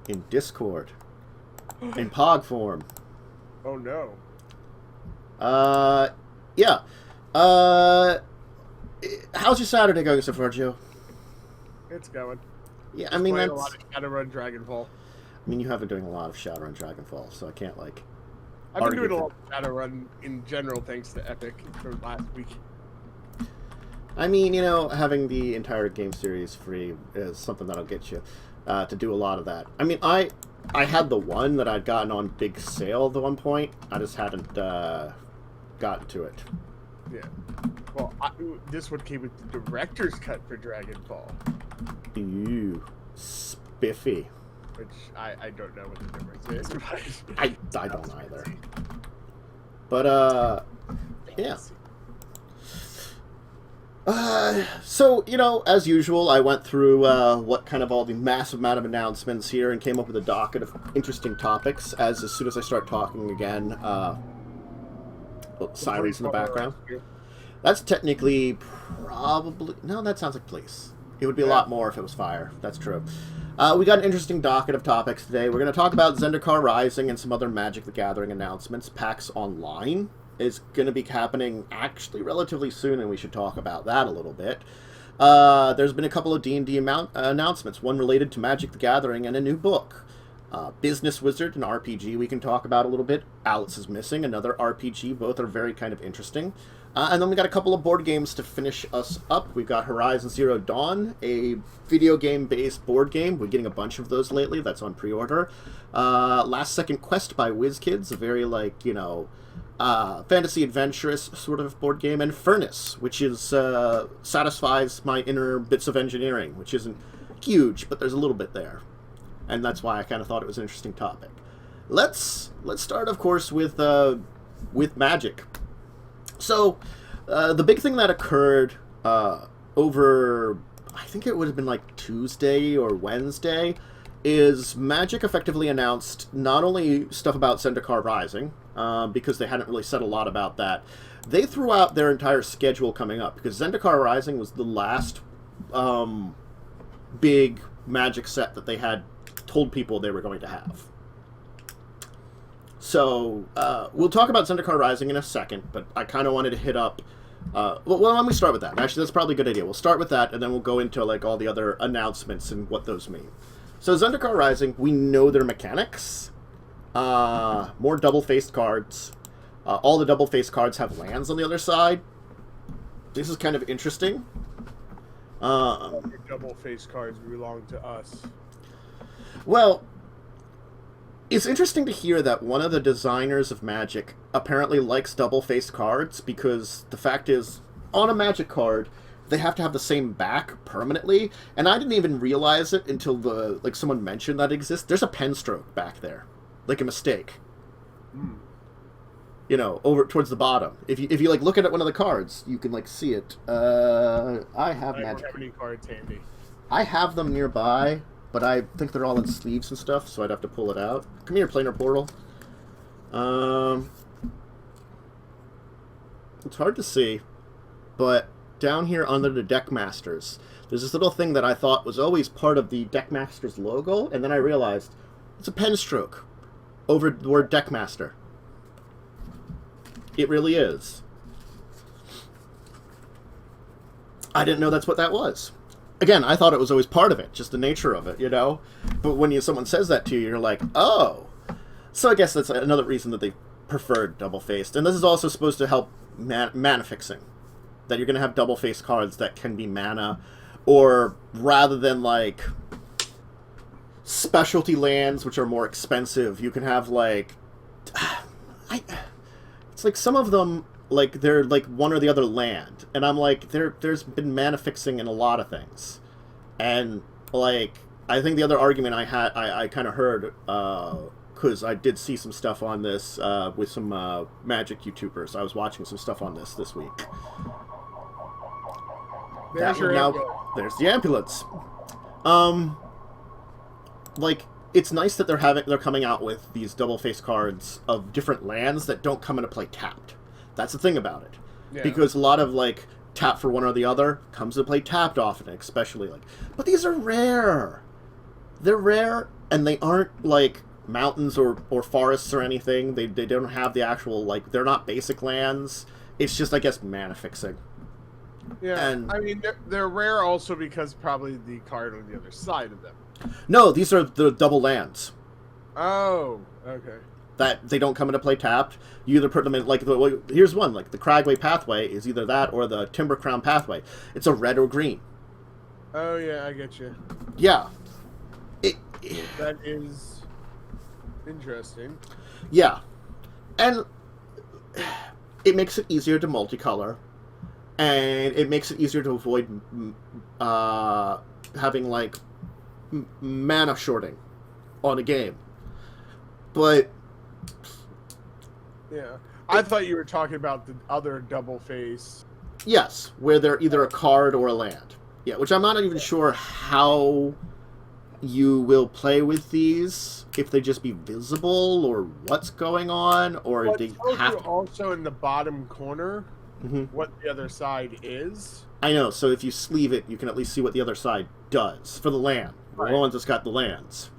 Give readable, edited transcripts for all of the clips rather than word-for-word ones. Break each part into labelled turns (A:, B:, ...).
A: in Discord. In Pog form.
B: Oh no.
A: Yeah. How's your Saturday going so far, Joe?
B: It's going.
A: Yeah, I mean,
B: Playing
A: that's...
B: a lot of Shadowrun Dragonfall.
A: I mean, you have been doing a lot of Shadowrun Dragonfall, so I can't, like...
B: I've been doing a lot of Shadowrun in general, thanks to Epic for last week.
A: I mean, you know, having the entire game series free is something that'll get you to do a lot of that. I mean, I had the one that I'd gotten on big sale at one point. I just hadn't gotten to it.
B: Yeah. Well, this one came with the director's cut for Dragonfall.
A: Ooh, spiffy.
B: Which I don't know what the difference is. But
A: I don't either. But, yeah. So, you know, as usual, I went through what kind of all the massive amount of announcements here and came up with a docket of interesting topics. As soon as I start talking again, sirens in the background. That's technically probably... No, that sounds like police. It would be a lot more if it was fire. That's true. We got an interesting docket of topics today. We're going to talk about Zendikar Rising and some other Magic the Gathering announcements. PAX Online is going to be happening actually relatively soon, and we should talk about that a little bit. There's been a couple of D&D announcements, one related to Magic the Gathering and a new book. Buisness Wizard, an RPG we can talk about a little bit. Alice is Missing, another RPG. Both are very kind of interesting. And then we got a couple of board games to finish us up. We've got Horizon Zero Dawn, a video game-based board game. We're getting a bunch of those lately. That's on pre-order. Last Second Quest by Wizkids, a very, like, you know, fantasy adventurous sort of board game. And Furnace, which is satisfies my inner bits of engineering, which isn't huge, but there's a little bit there. And that's why I kind of thought it was an interesting topic. Let's start, of course, with Magic. So, the big thing that occurred over, I think it would have been like Tuesday or Wednesday, is Magic effectively announced not only stuff about Zendikar Rising, because they hadn't really said a lot about that. They threw out their entire schedule coming up, because Zendikar Rising was the last big Magic set that they had told people they were going to have. So, we'll talk about Zendikar Rising in a second, but I kind of wanted to hit up... well, let me start with that. Actually, that's probably a good idea. We'll start with that, and then we'll go into like all the other announcements and what those mean. So, Zendikar Rising, we know their mechanics. More double-faced cards. All the double-faced cards have lands on the other side. This is kind of interesting.
B: Double-faced cards belong to us.
A: Well... It's interesting to hear that one of the designers of Magic apparently likes double-faced cards, because the fact is, on a Magic card, they have to have the same back permanently, and I didn't even realize it until someone mentioned that it exists. There's a pen stroke back there, like a mistake.
B: Mm.
A: You know, over towards the bottom. If you like look at one of the cards, you can like see it. I have Magic.
B: I don't have any cards handy.
A: I have them nearby. But I think they're all in sleeves and stuff, so I'd have to pull it out. Come here, Planar Portal. It's hard to see, but down here under the Deckmasters, there's this little thing that I thought was always part of the Deckmasters logo, and then I realized it's a pen stroke over the word Deckmaster. It really is. I didn't know that's what that was. Again, I thought it was always part of it, just the nature of it, you know? But when someone says that to you, you're like, oh! So I guess that's another reason that they preferred double-faced. And this is also supposed to help mana fixing. That you're going to have double-faced cards that can be mana, or rather than, like, specialty lands, which are more expensive, you can have, like... It's like some of them... Like, they're, like, one or the other land. And I'm like, there's been mana fixing in a lot of things. And, like, I think the other argument I kind of heard, because I did see some stuff on this with some Magic YouTubers. I was watching some stuff on this week. There's the ambulance. Like, it's nice that they're coming out with these double-faced cards of different lands that don't come into play tapped. That's the thing about it. Yeah. Because a lot of, like, tap for one or the other comes into play tapped often, especially, like... But these are rare! They're rare, and they aren't like mountains or forests or anything. They don't have the actual, like, they're not basic lands. It's just, I guess, mana fixing.
B: Yeah,
A: And
B: I mean, they're rare also because probably the card on the other side of them.
A: no, these are the double lands
B: Oh, okay.
A: that they don't come into play tapped. You either put them in, like, here's one, like the Cragway Pathway is either that or the Timber Crown Pathway. It's a red or green.
B: Oh yeah, I get you.
A: Yeah.
B: That is interesting.
A: Yeah. And it makes it easier to multicolor, and it makes it easier to avoid having, like, mana shorting on a game. But
B: Yeah, I thought you were talking about the other double face.
A: yes, where they're either a card or a land. Yeah, which I'm not even sure how you will play with these, if they just be visible or what's going on, or
B: Well,
A: if
B: it
A: they
B: tells
A: have
B: you
A: to.
B: also in the bottom corner
A: Mhm.
B: what the other side is.
A: I know, so if you sleeve it, you can at least see what the other side does for the land.
B: Right.
A: The ones that's got the lands.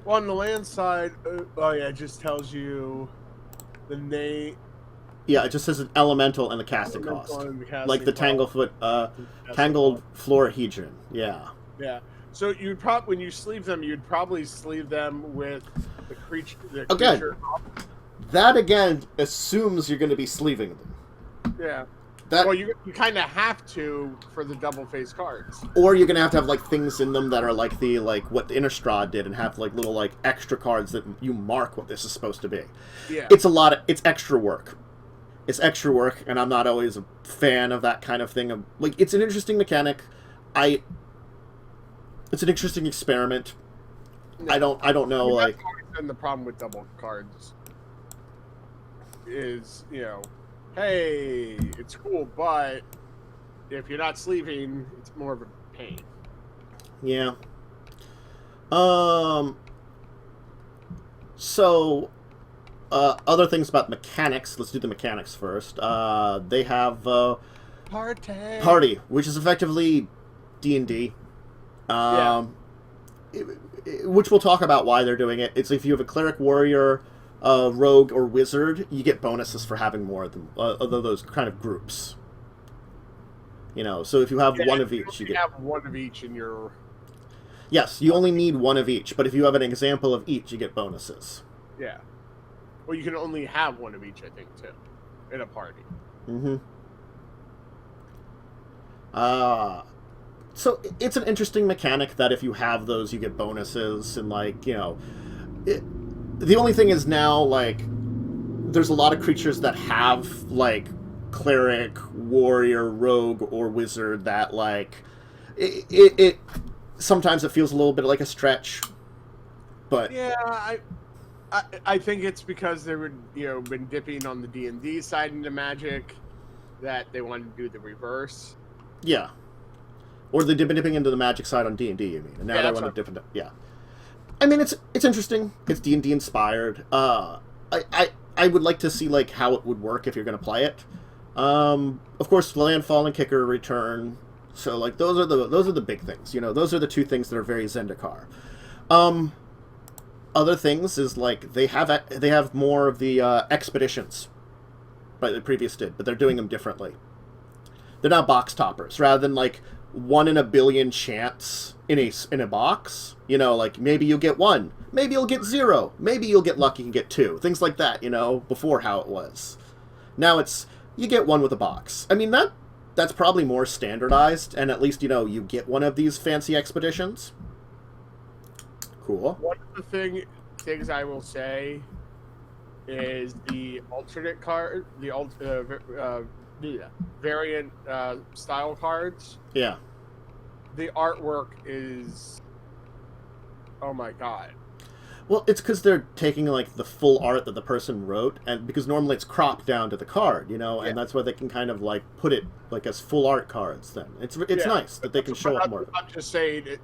B: Well, on the land side, oh yeah, it just tells you the name.
A: Yeah, it just says an elemental and the casting cost. Like the Tangled Florahedron. Yeah.
B: Yeah. So you'd when you sleeve them, you'd probably sleeve them with the creature.
A: Okay. That again assumes you're going to be sleeving them.
B: Yeah.
A: That,
B: Well, you kind of have to for the double face cards.
A: or you're going to have like things in them that are like what the Innistrad did, and have like little like extra cards that you mark what this is supposed to be.
B: Yeah.
A: It's extra work. It's extra work, and I'm not always a fan of that kind of thing. Like, it's an interesting mechanic. It's an interesting experiment.
B: No.
A: I don't know, like.
B: That's always been the problem with double cards. Is, hey, it's cool, but if you're not sleeving, it's more of a pain.
A: Yeah. So, other things about mechanics. Let's do the mechanics first. They have Party, which is effectively D&D. Which we'll talk about why they're doing it. It's if you have a cleric, warrior, rogue, or wizard, you get bonuses for having more of them, of those kind of groups. So if you have one of each, you get.
B: Have one of each in your.
A: Yes, you only need one of each, but if you have an example of each, you get bonuses.
B: Yeah. Well, you can only have one of each, I think, too, in a party.
A: Mm-hmm. So it's an interesting mechanic that if you have those, you get bonuses, and the only thing is now, like, there's a lot of creatures that have, like, cleric, warrior, rogue, or wizard that, like, it sometimes it feels a little bit like a stretch, but
B: yeah, I think it's because they were been dipping on the D&D side into Magic that they wanted to do the reverse.
A: Yeah, or they've been dipping into the Magic side on D&D, you mean, and now they want to dip into I mean, it's interesting. It's D&D inspired. I would like to see like how it would work if you're going to play it. Of course, Landfall and Kicker return. So like those are the big things. Those are the two things that are very Zendikar. Other things is like they have more of the expeditions, like the previous did, but they're doing them differently. They're not box toppers, rather than like 1 in a billion chance in a box. Like maybe you'll get 1, maybe you'll get 0, maybe you'll get lucky and get 2, things like that. Before how it was. Now it's you get 1 with a box. I mean that's probably more standardized, and at least you get one of these fancy expeditions. Cool.
B: One of the things I will say is the alternate card, the variant style cards.
A: Yeah.
B: The artwork is, oh my god.
A: Well, it's because they're taking like the full art that the person wrote, and because normally it's cropped down to the card, and that's why they can kind of like put it like as full art cards. Then it's nice that they can show up more.
B: I'm just saying,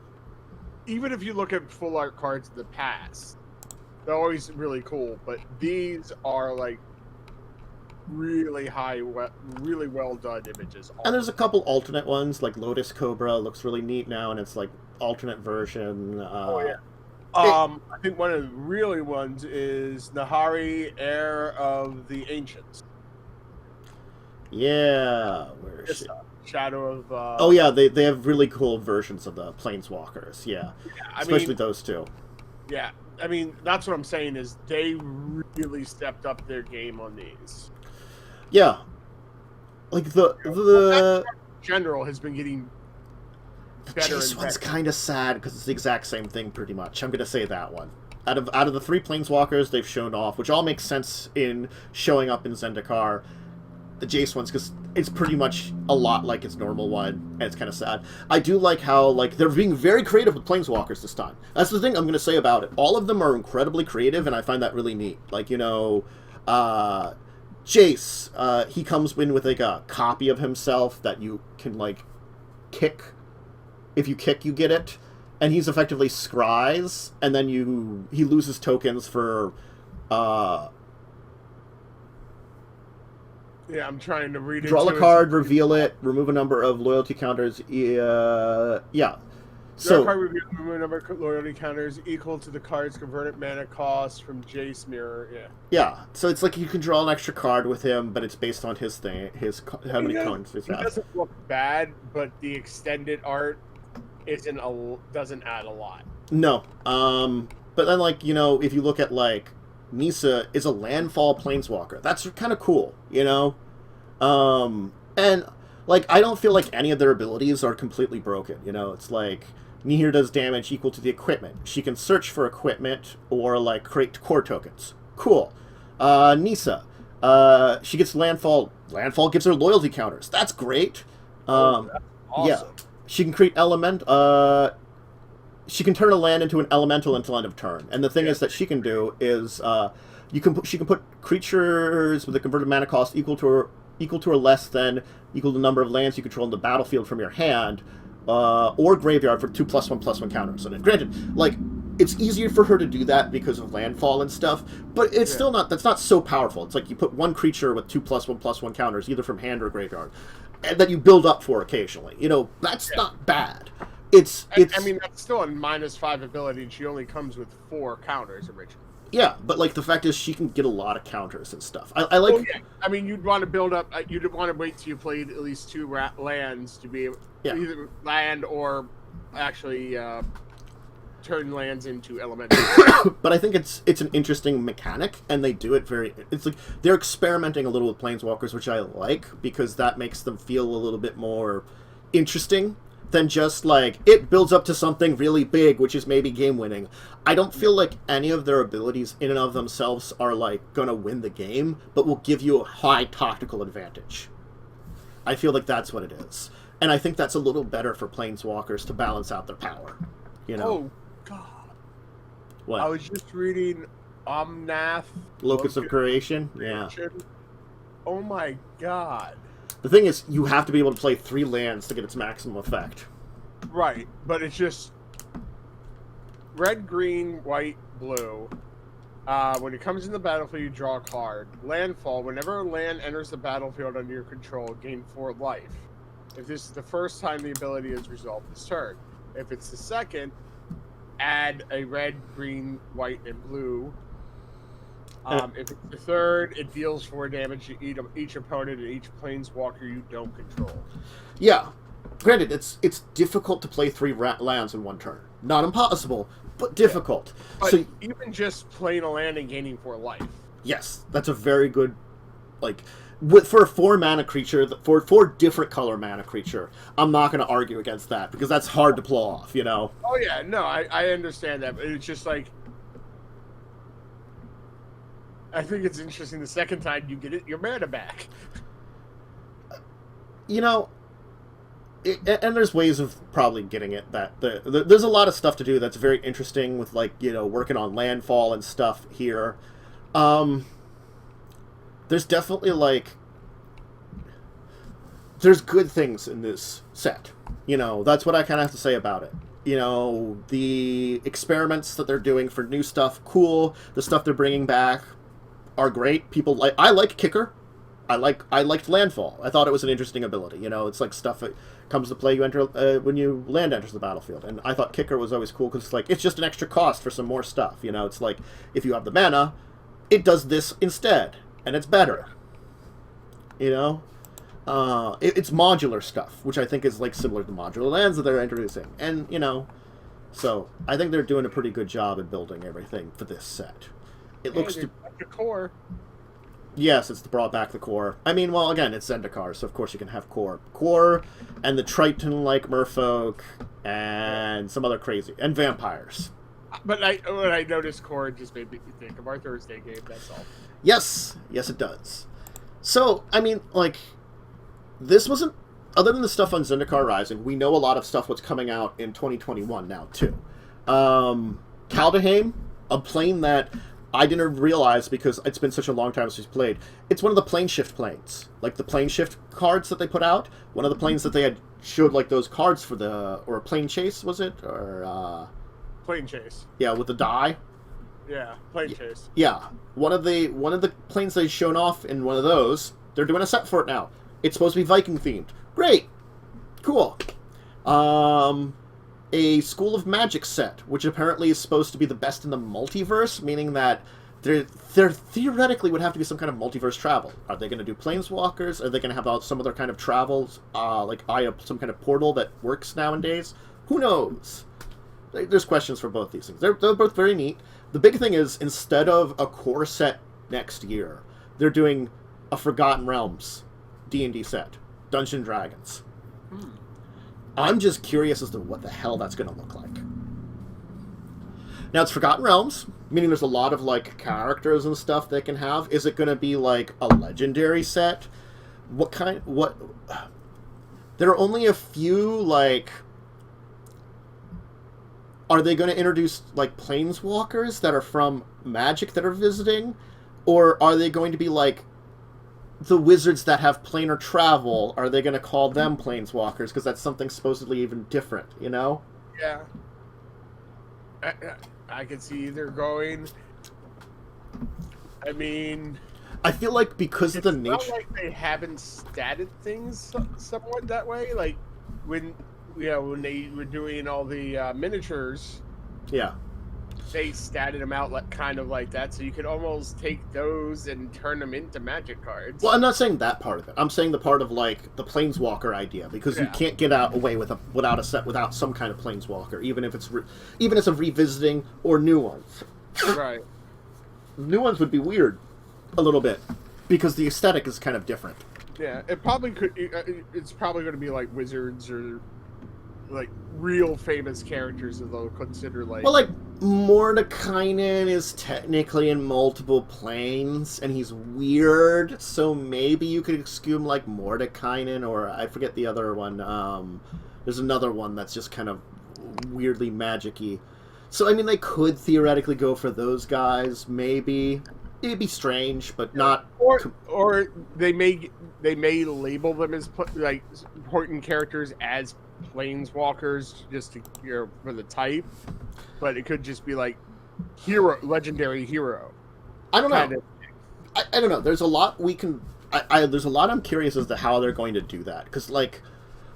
B: even if you look at full art cards in the past, they're always really cool. But these are like really really well done images.
A: And there's a couple alternate ones, like Lotus Cobra looks really neat now, and it's like alternate version.
B: I think one of the really ones is Nahari, Heir of the Ancients.
A: Yeah, where is she?
B: Shadow of.
A: Oh yeah, they have really cool versions of the Planeswalkers. Yeah, especially those two.
B: Yeah, I mean that's what I'm saying is they really stepped up their game on these.
A: Yeah, like the
B: general has been getting better.
A: This one's kind of sad because it's the exact same thing, pretty much. I'm gonna say that one. Out of the 3 Planeswalkers they've shown off, which all makes sense in showing up in Zendikar, the Jace ones, because it's pretty much a lot like its normal one, and it's kind of sad. I do like how they're being very creative with Planeswalkers this time. That's the thing I'm gonna say about it. All of them are incredibly creative, and I find that really neat. Like, Jace, he comes in with like a copy of himself that you can kick. If you kick, you get it, and he's effectively scries, and then he loses tokens for.
B: Yeah, I'm trying to read it.
A: Draw a card, reveal it, remove a number of loyalty counters. Yeah.
B: Draw a card, reveal, remove a number of loyalty counters equal to the card's converted mana cost from Jace Mirror. Yeah.
A: Yeah. So it's like you can draw an extra card with him, but it's based on his thing, how many coins he has.
B: It doesn't look bad, but the extended art doesn't add a lot. No.
A: But then if you look at Nissa is a landfall planeswalker. That's kind of cool, and I don't feel like any of their abilities are completely broken. It's like Nihir does damage equal to the equipment. She can search for equipment or create core tokens. Cool. Nissa, she gets landfall. Landfall gives her loyalty counters. That's great.
B: That's awesome.
A: Yeah, she can create she can turn a land into an elemental until end of turn. And the thing is that she can do is she can put creatures with a converted mana cost equal to or less than equal to the number of lands you control in the battlefield from your hand or graveyard for 2+1/+1 counters. And granted, it's easier for her to do that because of landfall and stuff, but it's still not. That's not so powerful. It's like you put one creature with 2+1/+1 counters either from hand or graveyard, and that you build up for occasionally. That's not bad. I
B: mean, that's still a -5 ability, and she only comes with 4 counters originally.
A: Yeah, but the fact is, she can get a lot of counters and stuff. I like.
B: Well, yeah. I mean, you'd want to build up. You'd want to wait till you played at least 2 lands to be able either land or actually turn lands into elemental.
A: But I think it's an interesting mechanic, and they do it very. It's like they're experimenting a little with planeswalkers, which I like because that makes them feel a little bit more interesting than just it builds up to something really big, which is maybe game winning. I don't feel like any of their abilities in and of themselves are gonna win the game, but will give you a high tactical advantage. I feel like that's what it is, and I think that's a little better for planeswalkers to balance out their power.
B: Oh God!
A: What?
B: I was just reading Omnath,
A: Locus of Creation. Yeah.
B: Oh my God!
A: The thing is, you have to be able to play 3 lands to get its maximum effect.
B: Right, but it's just red, green, white, blue. When it comes in the battlefield, you draw a card. Landfall. Whenever a land enters the battlefield under your control, gain 4 life. If this is the first time the ability is resolved this turn. If it's the second, add a red, green, white, and blue. If it's the third, it deals 4 damage to each opponent and each planeswalker you don't control.
A: Yeah. Granted, it's difficult to play 3 lands in one turn. Not impossible, but difficult.
B: Yeah. But
A: so
B: even just playing a land and gaining 4 life.
A: Yes, that's a very good, for a 4 mana creature, for 4 different color mana creature, I'm not going to argue against that because that's hard to pull off,
B: Oh yeah, no, I understand that, but it's just I think it's interesting the second time you get your mana back.
A: And there's ways of probably getting it there's a lot of stuff to do that's very interesting with working on landfall and stuff here. There's definitely there's good things in this set. That's what I kind of have to say about it. The experiments that they're doing for new stuff, cool. The stuff they're bringing back are great. I like Kicker. I liked Landfall. I thought it was an interesting ability. You know, it's like stuff that comes to play when you land enters the battlefield. And I thought Kicker was always cool because it's just an extra cost for some more stuff. You know, it's like if you have the mana, it does this instead, and it's better. You know, it's modular stuff, which I think is like similar to modular lands that they're introducing. And you know, so I think they're doing a pretty good job at building everything for this set. It looks to
B: the core.
A: Yes, it's brought back the core. I mean, well, again, it's Zendikar, so of course you can have core. Core, and the Triton-like merfolk, and some other crazy... And vampires.
B: But when I noticed core, it just made me think of our Thursday game, that's all.
A: Yes. Yes, it does. So, I mean, like, this wasn't... Other than the stuff on Zendikar Rising, we know a lot of stuff what's coming out in 2021 now, too. Kaldheim, a plane that... I didn't realize because it's been such a long time since we played. It's one of the plane shift planes. Like the plane shift cards that they put out. One of the planes that they had showed like those cards for the... Or a plane chase, was it? Or
B: Plane chase.
A: Yeah, with the die.
B: Yeah, plane chase.
A: Yeah. One of the planes they've shown off in one of those, they're doing a set for it now. It's supposed to be Viking themed. Great. Cool. A School of Magic set, which apparently is supposed to be the best in the multiverse, meaning that there theoretically would have to be some kind of multiverse travel. Are they going to do planeswalkers? Are they going to have some other kind of travels, like some kind of portal that works nowadays? Who knows? There's questions for both these things. They're both very neat. The big thing is, instead of a core set next year, they're doing a Forgotten Realms D&D set. Dungeons & Dragons. I'm just curious as to what the hell that's going to look like. Now, it's Forgotten Realms, meaning there's a lot of, like, characters and stuff they can have. Is it going to be, like, a legendary set? There are only a few, like... Are they going to introduce, like, planeswalkers that are from Magic that are visiting? Or are they going to be, like... The wizards that have planar travel, are they going to call them planeswalkers? Because that's something supposedly even different, you know?
B: Yeah. I could see either going... I mean...
A: I feel like because of the nature...
B: It's not like they haven't statted things somewhat that way. Like, when they were doing all the miniatures...
A: Yeah.
B: They statted them out kind of like that, so you could almost take those and turn them into Magic cards.
A: Well, I'm not saying that part of it. I'm saying the part of, like, the Planeswalker idea, because you can't get away without a set without some kind of Planeswalker, even if it's a revisiting or new ones.
B: Right.
A: New ones would be weird, a little bit, because the aesthetic is kind of different.
B: Yeah, it probably could. It's probably going to be like wizards or like real famous characters that they'll consider like.
A: Well, like Mordekainen is technically in multiple planes, and he's weird, so maybe you could assume like Mordekainen, or I forget the other one. There's another one that's just kind of weirdly magic-y. So I mean, they could theoretically go for those guys. Maybe it'd be strange, but not.
B: Or they may label them as like important characters as planeswalkers just to, for the type, but it could just be like legendary hero.
A: I don't know. I don't know. There's a lot we can. There's a lot I'm curious as to how they're going to do that, because like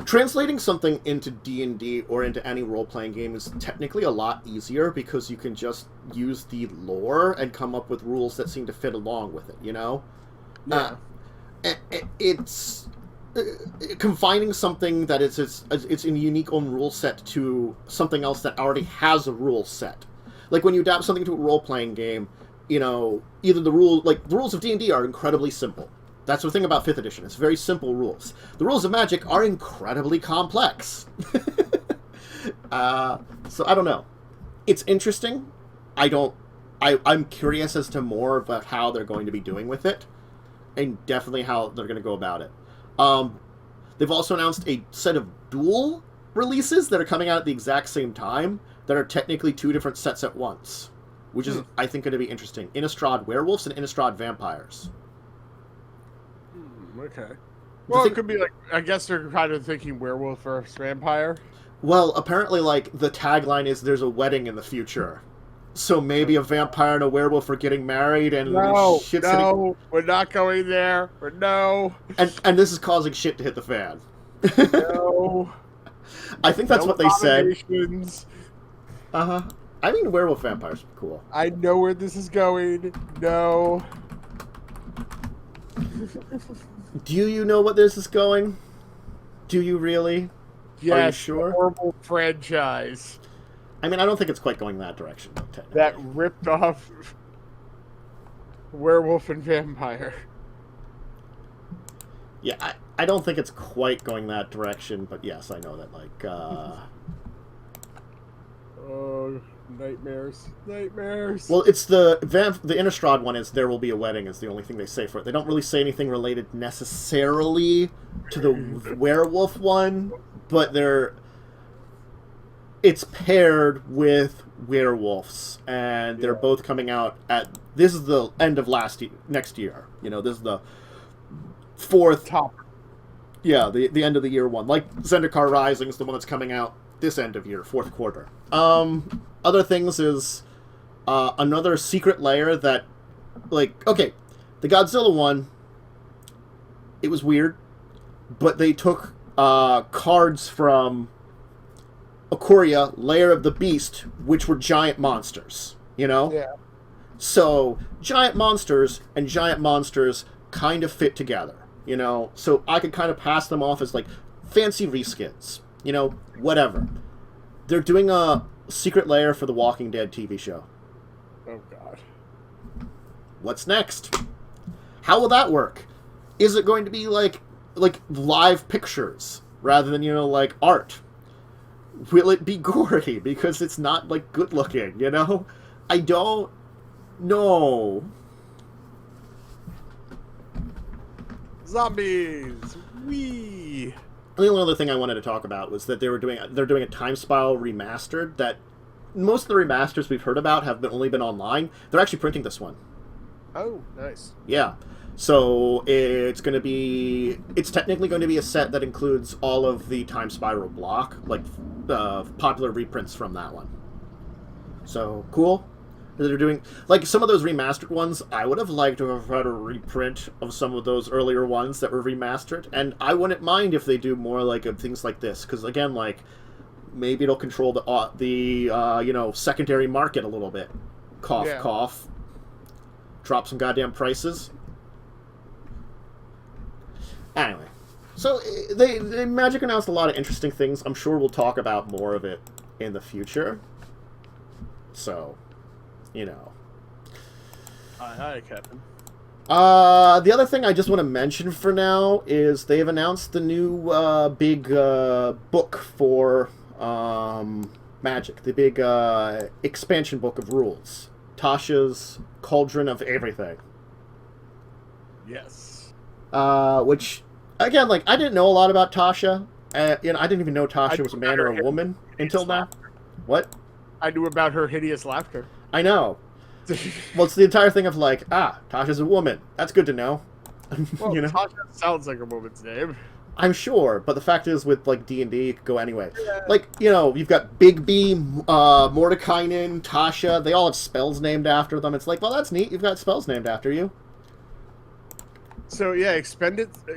A: translating something into D&D or into any role-playing game is technically a lot easier, because you can just use the lore and come up with rules that seem to fit along with it. You know, it's. Confining something that it's in a unique own rule set to something else that already has a rule set. Like when you adapt something to a role-playing game, either the rules of D&D are incredibly simple. That's the thing about 5th edition. It's very simple rules. The rules of Magic are incredibly complex. So I don't know. It's interesting. I'm curious as to more about how they're going to be doing with it, and definitely how they're going to go about it. They've also announced a set of dual releases that are coming out at the exact same time that are technically 2 different sets at once, which is, I think, going to be interesting. Innistrad Werewolves and Innistrad Vampires.
B: Okay. Well, it could be like, I guess they're kind of thinking werewolf versus vampire.
A: Well, apparently, like, the tagline is there's a wedding in the future. So maybe a vampire and a werewolf are getting married, and shit's hitting...
B: we're not going there. No.
A: And this is causing shit to hit the fan.
B: No.
A: I think that's what they said.
B: Uh-huh.
A: I mean, werewolf vampires are cool.
B: I know where this is going. No.
A: Do you know what this is going? Do you really?
B: Yes,
A: are you sure?
B: Horrible franchise.
A: I mean, I don't think it's quite going that direction, though, technically.
B: That ripped off werewolf and vampire.
A: Yeah, I don't think it's quite going that direction, but yes, I know that, like,
B: Oh, nightmares. Nightmares.
A: Well, it's the Innistrad one is There Will Be a Wedding is the only thing they say for it. They don't really say anything related necessarily to the werewolf one, but it's paired with werewolves, and they're both coming out this is the end of next year. You know, this is the fourth
B: top.
A: Yeah, the end of the year one. Like Zendikar Rising is the one that's coming out this end of year, fourth quarter. Other things is another secret layer that, like, okay, the Godzilla one, it was weird, but they took cards from Ikoria, Lair of the Beast, which were giant monsters, you know?
B: Yeah.
A: So, giant monsters and giant monsters kind of fit together, you know? So I could kind of pass them off as, like, fancy reskins, you know, whatever. They're doing a secret lair for the Walking Dead TV show.
B: Oh, God.
A: What's next? How will that work? Is it going to be, like live pictures rather than, you know, like, art? Will it be gory? Because it's not, like, good-looking, you know? I don't know.
B: Zombies! Wee!
A: The only other thing I wanted to talk about was that they're doing a Time Spiral Remastered that most of the remasters we've heard about have only been online. They're actually printing this one.
B: Oh, nice.
A: Yeah. So it's technically going to be a set that includes all of the Time Spiral block, like popular reprints from that one. So cool. They're doing, like, some of those remastered ones. I would have liked to have had a reprint of some of those earlier ones that were remastered, and I wouldn't mind if they do more like of things like this, because again, like, maybe it'll control the secondary market a little bit. Cough, cough. Drop some goddamn prices. Anyway, so they Magic announced a lot of interesting things. I'm sure we'll talk about more of it in the future. So, you know.
B: Hi, Captain.
A: The other thing I just want to mention for now is they've announced the new big book for Magic, the big expansion book of rules, Tasha's Cauldron of Everything.
B: Yes.
A: Which, again, like, I didn't know a lot about Tasha. I didn't even know Tasha was a man or a woman until now. What?
B: I knew about her hideous laughter.
A: I know. Well, it's the entire thing of, like, Tasha's a woman. That's good to know.
B: Well,
A: you know?
B: Tasha sounds like a woman's name.
A: I'm sure, but the fact is, with, like, D&D, it could go anyway. Yeah. Like, you know, you've got Big B, Mordekainen, Tasha. They all have spells named after them. It's like, well, that's neat. You've got spells named after you.
B: So yeah, expanded spell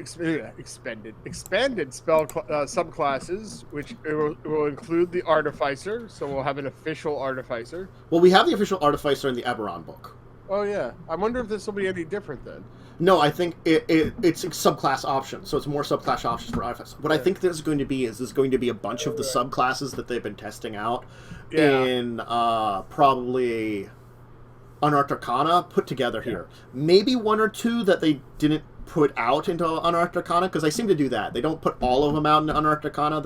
B: subclasses, which it will include the Artificer. So we'll have an official Artificer.
A: Well, we have the official Artificer in the Eberron book.
B: Oh yeah, I wonder if this will be any different then.
A: No, I think it's a subclass option, so it's more subclass options for Artificer. What I think there's going to be is a bunch of the subclasses that they've been testing out in probably Unearthed Arcana put together here. Maybe one or two that they didn't put out into Unearthed Arcana, because they seem to do that. They don't put all of them out in Unearthed Arcana.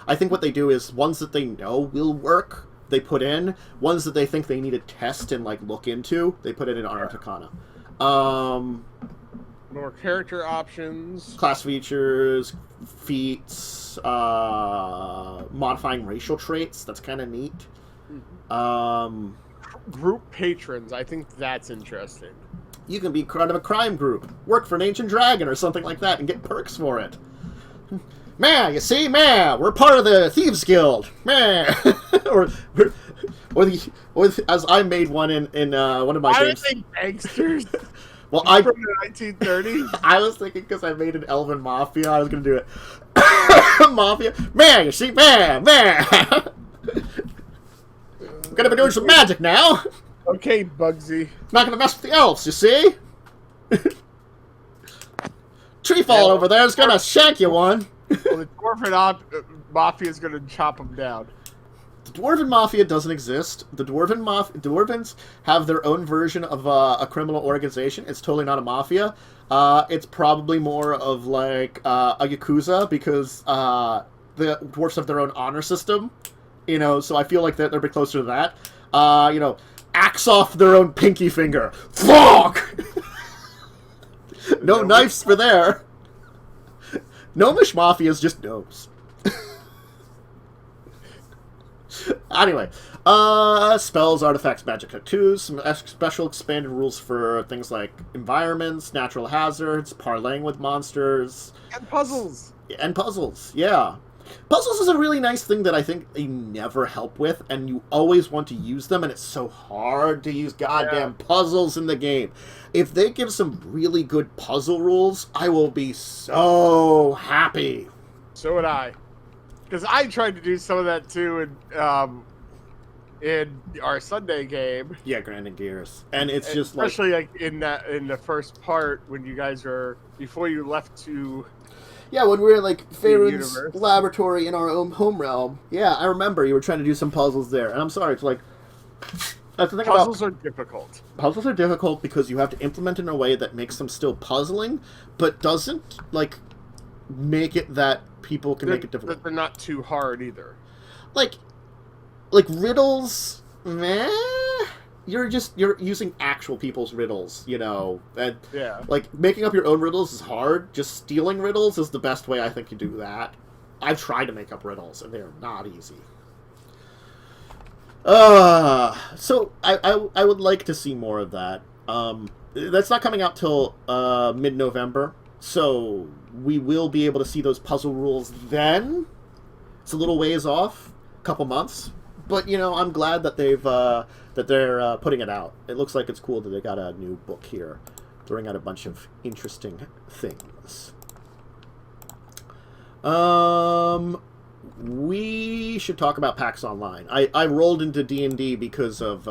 A: I think what they do is ones that they know will work, they put in. Ones that they think they need to test and, like, look into, they put it in Unearthed Arcana.
B: More character options,
A: class features, feats, modifying racial traits. That's kind of neat.
B: Group patrons. I think that's interesting.
A: You can be part of a crime group, work for an ancient dragon or something like that, and get perks for it. Man, you see, man, we're part of the Thieves Guild. Man, or as I made one in one of my
B: Why
A: games.
B: are they gangsters?
A: Well,
B: From the 1930s.
A: I was thinking because I made an elven mafia, I was gonna do it. Mafia, man, you see, man. I'm gonna be doing some magic now.
B: Okay, Bugsy.
A: Not gonna mess with the elves, you see. Tree fall over there is gonna shank you one.
B: Well, the Dwarven Mafia is going to chop them down.
A: The Dwarven Mafia doesn't exist. The Dwarvens have their own version of a criminal organization. It's totally not a mafia. It's probably more of like a Yakuza because the dwarves have their own honor system. You know, so I feel like they're a bit closer to that. You know, axe off their own pinky finger. Fuck! No knives for there. Gnomish Mafia is just gnomes. Anyway, spells, artifacts, magic tattoos, some special expanded rules for things like environments, natural hazards, parlaying with monsters.
B: And puzzles.
A: And puzzles, yeah. Puzzles is a really nice thing that I think they never help with, and you always want to use them, and it's so hard to use goddamn puzzles in the game. If they give some really good puzzle rules, I will be so happy.
B: So would I. Because I tried to do some of that too in our Sunday game.
A: Yeah, Grinding Gears. And it's just
B: especially like in the first part when you guys were before you left to
A: yeah, when we were like Farron's laboratory in our own home realm. Yeah, I remember you were trying to do some puzzles there. And I'm sorry, it's like that's the thing
B: puzzles are difficult.
A: Puzzles are difficult because you have to implement in a way that makes them still puzzling, but doesn't like make it that people can make it difficult.
B: They're not too hard either.
A: Like riddles, meh. You're using actual people's riddles, you know, and like making up your own riddles is hard. Just stealing riddles is the best way I think you do that. I've tried to make up riddles and they're not easy. So I would like to see more of that. That's not coming out till mid-November, so we will be able to see those puzzle rules then. It's a little ways off, a couple months, but you know I'm glad that they're putting it out. It looks like it's cool that they got a new book here, throwing out a bunch of interesting things. We should talk about PAX Online. I rolled into D&D because of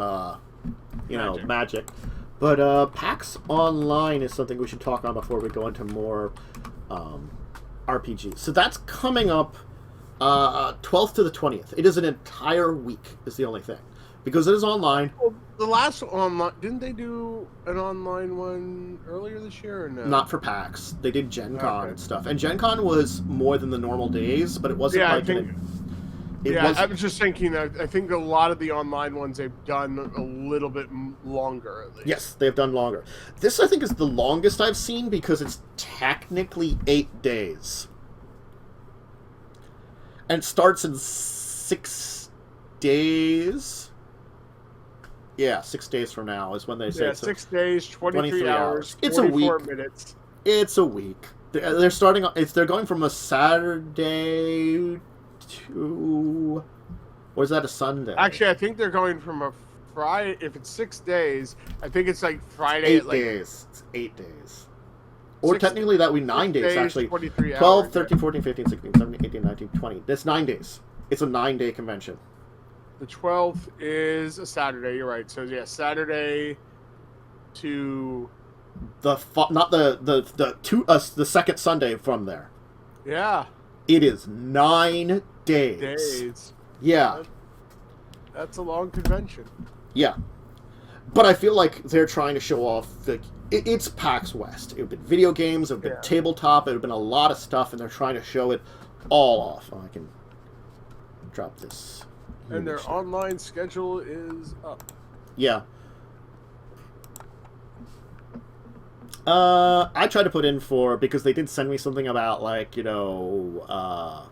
A: Magic. But PAX Online is something we should talk on before we go into more RPGs. So that's coming up 12th to the 20th. It is an entire week is the only thing. Because it is online.
B: Well, the last online... Didn't they do an online one earlier this year or no?
A: Not for PAX. They did Gen Con and stuff. And Gen Con was more than the normal days, but it wasn't like...
B: I was just thinking that I think a lot of the online ones they've done a little bit longer, at least.
A: Yes, they've done longer. This, I think, is the longest I've seen because it's technically 8 days. And it starts in 6 days... Yeah, 6 days from now is when they say.
B: Yeah, 6 days, 23 hours,
A: it's a week.
B: Minutes.
A: It's a week. They're starting. They're going from a Saturday to, or is that a Sunday?
B: Actually, I think they're going from a Friday. If it's 6 days, I think it's like Friday.
A: 8 days. It's 8 days. Or technically that would be 9 days actually.
B: 23
A: 12,
B: hours,
A: 13, 14, 15, 16, 17, 18, 19, 20. That's 9 days. It's a 9-day convention.
B: The 12th is a Saturday. You're right. So yeah, Saturday to
A: the second Sunday from there.
B: Yeah.
A: It is 9 days. Yeah.
B: That's a long convention.
A: Yeah. But I feel like they're trying to show off it's PAX West. It would have been video games, it would have been tabletop, it would have been a lot of stuff, and they're trying to show it all off. Oh, I can drop this.
B: And their online schedule is up.
A: Yeah. I tried to put in because they did send me something about, like, you know,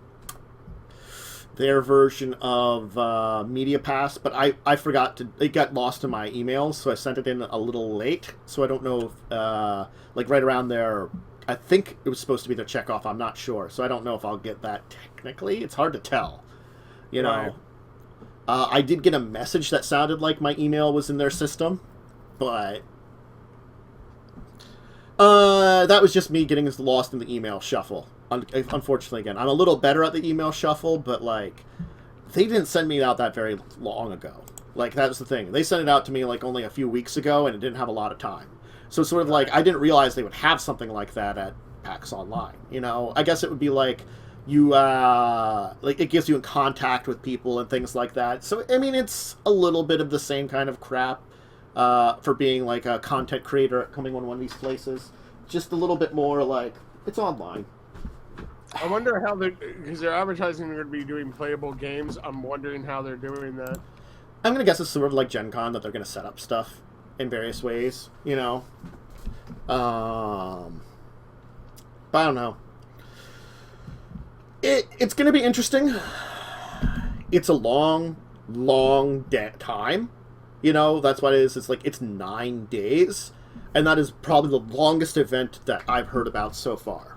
A: their version of Media Pass, but I forgot to, it got lost in my emails, so I sent it in a little late, so I don't know if, like, right around there, I think it was supposed to be their checkoff, I'm not sure, so I don't know if I'll get that technically. It's hard to tell, you know. I did get a message that sounded like my email was in their system, but that was just me getting lost in the email shuffle. Unfortunately, again, I'm a little better at the email shuffle, but like, they didn't send me out that very long ago. Like, that was the thing. They sent it out to me like only a few weeks ago, and it didn't have a lot of time. So it's sort of like, I didn't realize they would have something like that at PAX Online. You know, I guess it would be like you, like, it gives you in contact with people and things like that. So, I mean, it's a little bit of the same kind of crap for being like a content creator coming on one of these places. Just a little bit more like, it's online.
B: I wonder how because they're advertising they're going to be doing playable games. I'm wondering how they're doing that.
A: I'm going to guess it's sort of like Gen Con, that they're going to set up stuff in various ways, you know? But I don't know. It's going to be interesting. It's a long time. You know, that's what it is. It's like, it's 9 days. And that is probably the longest event that I've heard about so far.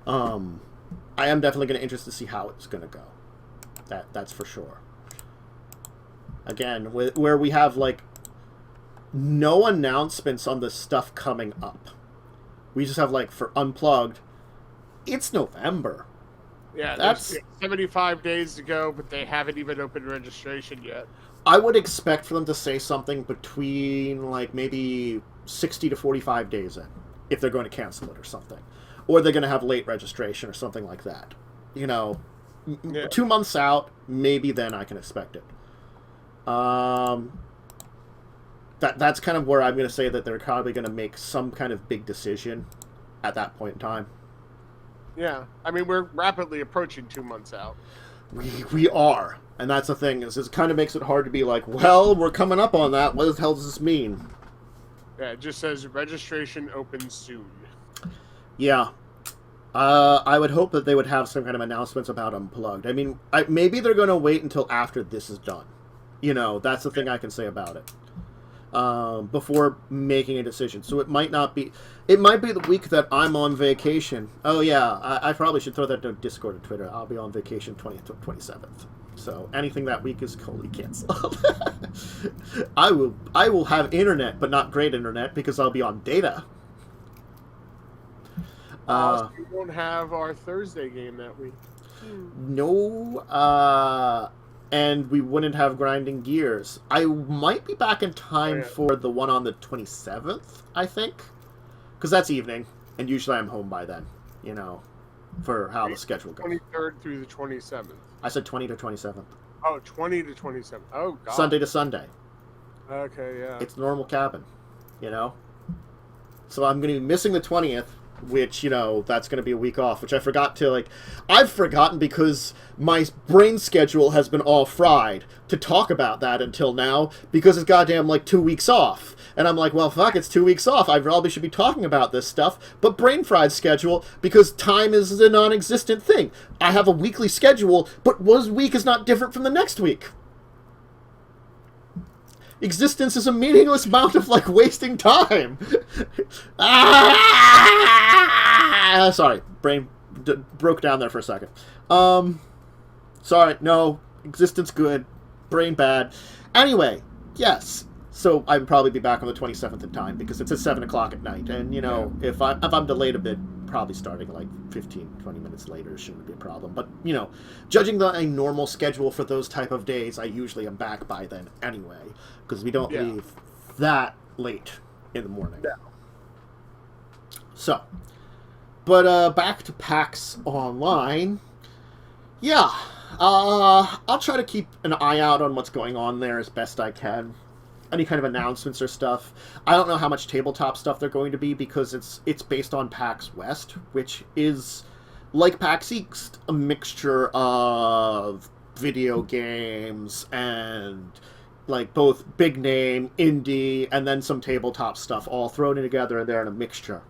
A: I am definitely going to interested to see how it's going to go. That's for sure. Again, where we have, like, no announcements on the stuff coming up. We just have, like, for Unplugged, it's November.
B: Yeah, that's 75 days to go, but they haven't even opened registration yet.
A: I would expect for them to say something between, like, maybe 60 to 45 days in, if they're going to cancel it or something. Or they're going to have late registration or something like that. You know, 2 months out, maybe then I can expect it. That's kind of where I'm going to say that they're probably going to make some kind of big decision at that point in time.
B: Yeah, I mean, we're rapidly approaching 2 months out.
A: We are. And that's the thing, is it kind of makes it hard to be like, well, we're coming up on that. What the hell does this mean?
B: Yeah, it just says registration opens soon.
A: Yeah. I would hope that they would have some kind of announcements about Unplugged. I mean, maybe they're going to wait until after this is done. You know, that's the thing I can say about it. Before making a decision. So it might not be... It might be the week that I'm on vacation. Oh, yeah. I probably should throw that to Discord and Twitter. I'll be on vacation 20th to 27th. So anything that week is totally canceled. I will have internet, but not great internet, because I'll be on data.
B: So we won't have our Thursday game that week.
A: No, and we wouldn't have Grinding Gears. I might be back in time for the one on the 27th, I think. Because that's evening, and usually I'm home by then, you know, for how the schedule goes.
B: 23rd through the 27th.
A: I said 20 to 27th.
B: Oh, 20 to 27th. Oh, God.
A: Sunday to Sunday.
B: Okay, yeah.
A: It's normal cabin, you know? So I'm going to be missing the 20th, which, you know, that's going to be a week off, which I forgot to, like... I've forgotten because my brain schedule has been all fried to talk about that until now, because it's goddamn, like, 2 weeks off. And I'm like, well, fuck, it's 2 weeks off. I probably should be talking about this stuff. But brain fried schedule, because time is a non-existent thing. I have a weekly schedule, but one week is not different from the next week. Existence is a meaningless amount of, like, wasting time. Sorry, brain broke down there for a second. Sorry, no, existence good, brain bad. Anyway, yes. So I would probably be back on the 27th in time, because it's at 7 o'clock at night. And, you know, if I'm delayed a bit, probably starting like 15, 20 minutes later shouldn't be a problem. But, you know, judging a normal schedule for those type of days, I usually am back by then anyway, because we don't leave that late in the morning. Yeah. So, but back to PAX Online. Yeah, I'll try to keep an eye out on what's going on there as best I can. Any kind of announcements or stuff. I don't know how much tabletop stuff they're going to be, because it's based on PAX West, which is, like PAX East, a mixture of video games and, like, both big name, indie, and then some tabletop stuff all thrown in together, and they're in a mixture.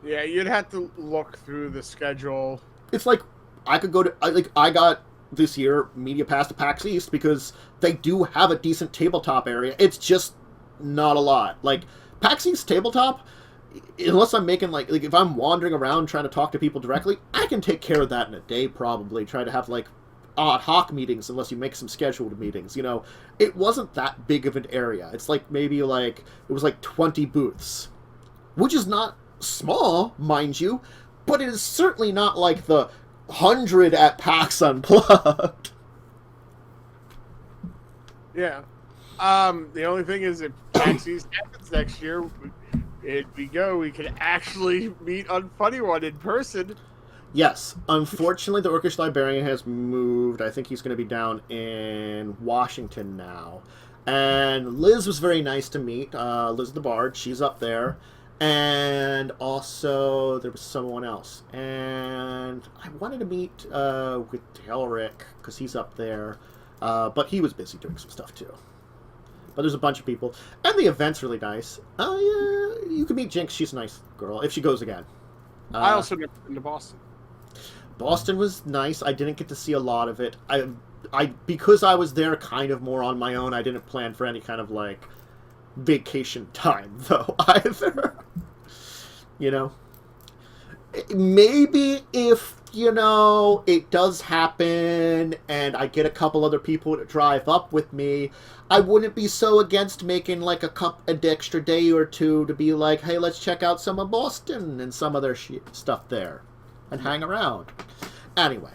B: Yeah, you'd have to look through the schedule.
A: It's like, I could go to, I got this year Media Pass to PAX East because they do have a decent tabletop area. It's just not a lot. Like, PAX East tabletop, unless I'm making, like if I'm wandering around trying to talk to people directly, I can take care of that in a day, probably. Try to have, like, ad hoc meetings unless you make some scheduled meetings. You know, it wasn't that big of an area. It's like maybe like it was like 20 booths, which is not small, mind you, but it is certainly not like the 100 at PAX Unplugged.
B: Yeah. The only thing is, if PAX East happens next year, we can actually meet on Funny One in person.
A: Yes. Unfortunately, the Orcish Librarian has moved. I think he's going to be down in Washington now. And Liz was very nice to meet. Liz the Bard, she's up there. And also, there was someone else. And I wanted to meet with Delric, because he's up there. But he was busy doing some stuff, too. But there's a bunch of people. And the event's really nice. Yeah, you can meet Jinx. She's a nice girl, if she goes again.
B: I also never been to Boston.
A: Boston was nice. I didn't get to see a lot of it. Because I was there kind of more on my own, I didn't plan for any kind of, like, vacation time, though, either. You know? Maybe if, you know, it does happen and I get a couple other people to drive up with me, I wouldn't be so against making, like, an extra day or two to be like, hey, let's check out some of Boston and some of their stuff there and hang around. Anyway.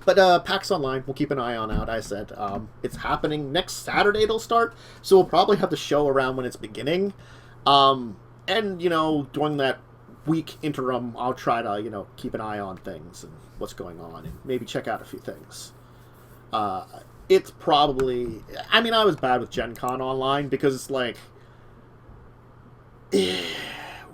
A: But PAX Online, we'll keep an eye on out, I said. It's happening next Saturday, it'll start, so we'll probably have the show around when it's beginning. And, you know, during that week interim, I'll try to, you know, keep an eye on things and what's going on and maybe check out a few things. It's probably... I mean, I was bad with Gen Con Online because it's like...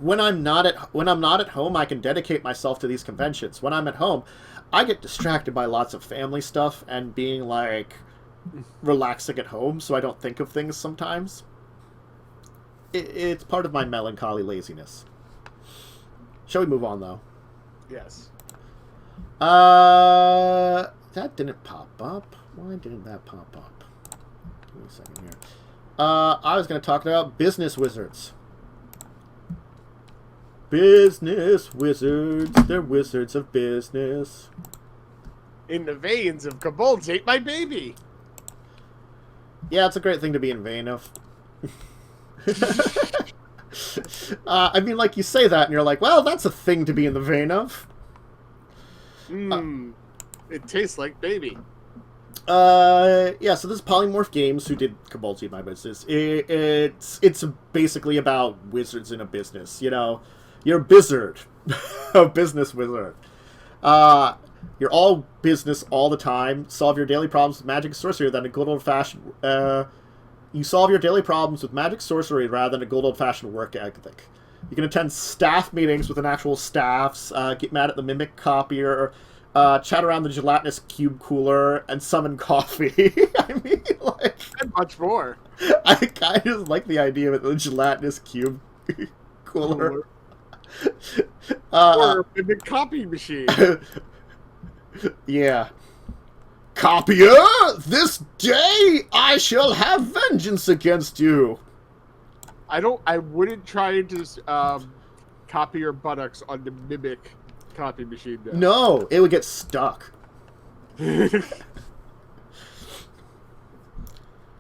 A: When I'm not at home, I can dedicate myself to these conventions. When I'm at home, I get distracted by lots of family stuff and being, like, relaxing at home, so I don't think of things sometimes. It's part of my melancholy laziness. Shall we move on, though?
B: Yes.
A: That didn't pop up. Why didn't that pop up? Give me a second here. I was going to talk about Buisness Wizards. Buisness Wizards. They're wizards of business.
B: In the veins of Kobolds Ate My Baby.
A: Yeah, it's a great thing to be in vain of. I mean, like, you say that and you're like, well, that's a thing to be in the vein of.
B: It tastes like baby.
A: Yeah, so this is Polymorph Games, who did Kobolds Eat My Business. It's basically about wizards in a business, you know? You're a bizard. A business wizard. You're all business all the time. Solve your daily problems with magic and sorcery than a good old-fashioned... you solve your daily problems with magic sorcery rather than a good old-fashioned work ethic. You can attend staff meetings with an actual staffs, get mad at the mimic copier, chat around the gelatinous cube cooler, and summon coffee. I mean, like...
B: And much more.
A: I kind of like the idea of the gelatinous cube cooler.
B: Or a mimic copy machine.
A: Yeah. Copier, this day I shall have vengeance against you.
B: I wouldn't try to copy your buttocks on the mimic copy machine. Though.
A: No, it would get stuck. And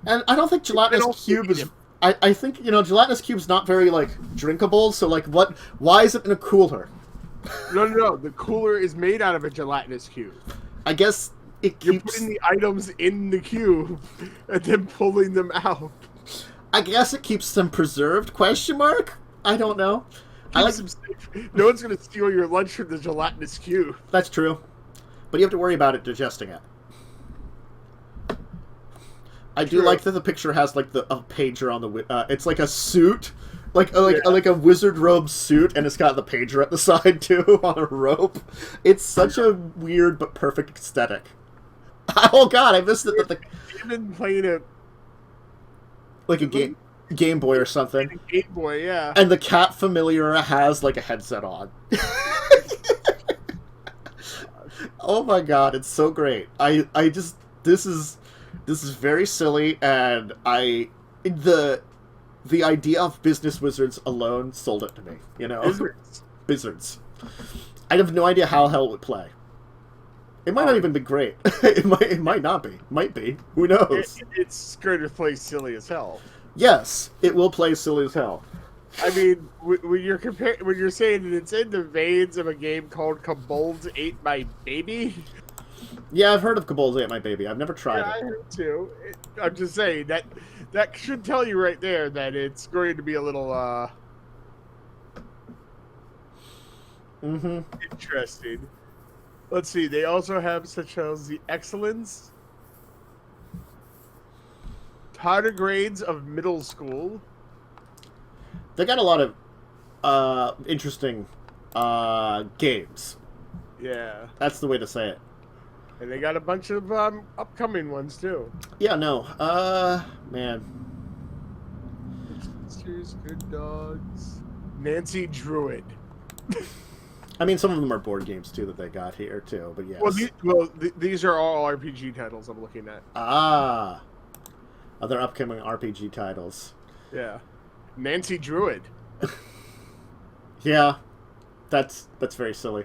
A: I don't think gelatinous cube is... I think, you know, gelatinous cube's not very, like, drinkable, so, like, why is it in a cooler?
B: No. The cooler is made out of a gelatinous cube.
A: I guess it keeps...
B: You're putting the items in the cube and then pulling them out.
A: I guess it keeps them preserved, question mark? I don't know. I like...
B: No one's going to steal your lunch from the gelatinous cube.
A: That's true. But you have to worry about it digesting it. I do like that the picture has, like, a pager on the... it's like a suit. Like a wizard robe suit, and it's got the pager at the side, too, on a rope. It's such a weird but perfect aesthetic. Oh, God, I missed it.
B: You've been playing it...
A: Like a Game Boy or something.
B: Game Boy, yeah.
A: And the cat familiar has, like, a headset on. Oh, my God, it's so great. I just... This is very silly, and the idea of Buisness Wizards alone sold it to me, you know? Wizards. I have no idea how hell it would play. It might not even be great. It might not be. Might be. Who knows?
B: It's going to play silly as hell.
A: Yes, it will play silly as hell.
B: I mean, when you're saying that it's in the veins of a game called Kobolds Ate My Baby.
A: Yeah, I've heard of Kobolds Ate My Baby. I've never tried it.
B: I heard too. I'm just saying that should tell you right there that it's going to be a little interesting. Let's see. They also have such as the Excellence, Tardigrades of Middle School.
A: They got a lot of interesting games.
B: Yeah.
A: That's the way to say it.
B: And they got a bunch of upcoming ones too.
A: Yeah, no. Man.
B: Sisters, Good Dogs, Nancy Druid.
A: I mean, some of them are board games too that they got here too, but yes.
B: These are all RPG titles I'm looking at.
A: Other upcoming RPG titles.
B: Yeah. Nancy Druid.
A: Yeah. That's very silly.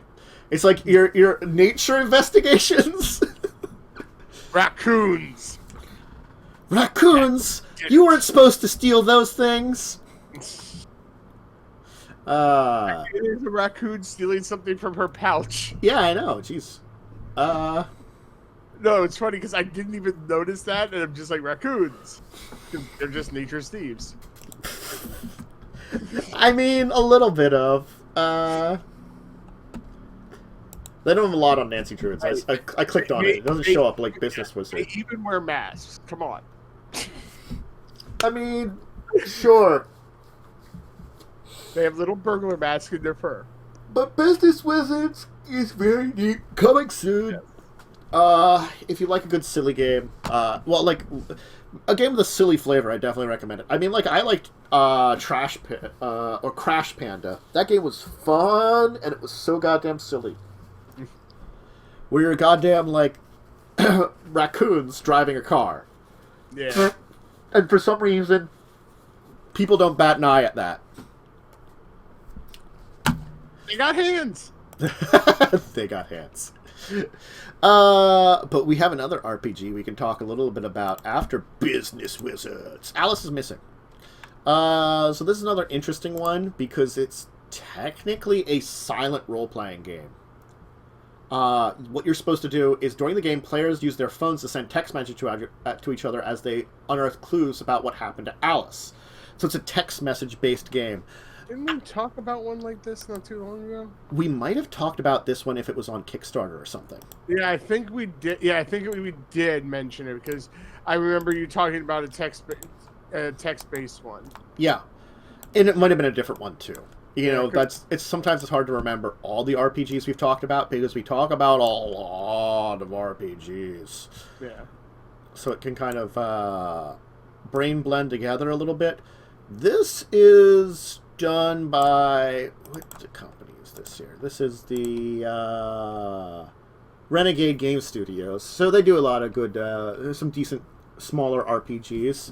A: It's like your nature investigations.
B: Raccoons.
A: Raccoons. You weren't supposed to steal those things.
B: There's a raccoon stealing something from her pouch.
A: Yeah, I know. Jeez.
B: No, it's funny because I didn't even notice that, and I'm just like, raccoons. They're just nature's thieves.
A: I mean, a little bit of. They don't have a lot on Nancy Druids. I clicked on it. It doesn't show up like Buisness Wizard.
B: They even wear masks. Come on.
A: I mean, sure.
B: They have little burglar masks in their fur.
A: But Buisness Wizards is very neat. Coming soon. Yes. If you like a good silly game, well, like a game with a silly flavor, I definitely recommend it. I mean, like I liked or Crash Panda. That game was fun and it was so goddamn silly. Where you're goddamn like raccoons driving a car.
B: Yeah.
A: And for some reason, people don't bat an eye at that.
B: They got hands.
A: They got hands. But we have another RPG we can talk a little bit about after Buisness Wizards. Alice is missing. So this is another interesting one because it's technically a silent role-playing game. What you're supposed to do is during the game, players use their phones to send text messages to each other as they unearth clues about what happened to Alice. So it's a text message-based game.
B: Didn't we talk about one like this not too long ago?
A: We might have talked about this one if it was on Kickstarter or something.
B: Yeah, I think we did. Yeah, I think we did mention it because I remember you talking about a text-based one.
A: Yeah, and it might have been a different one too. You know,
B: Yeah,
A: sometimes it's hard to remember all the RPGs we've talked about because we talk about a lot of RPGs.
B: Yeah.
A: So it can kind of brain blend together a little bit. This is done by... What company is this here? This is the Renegade Game Studios. So they do a lot of good... some decent smaller RPGs.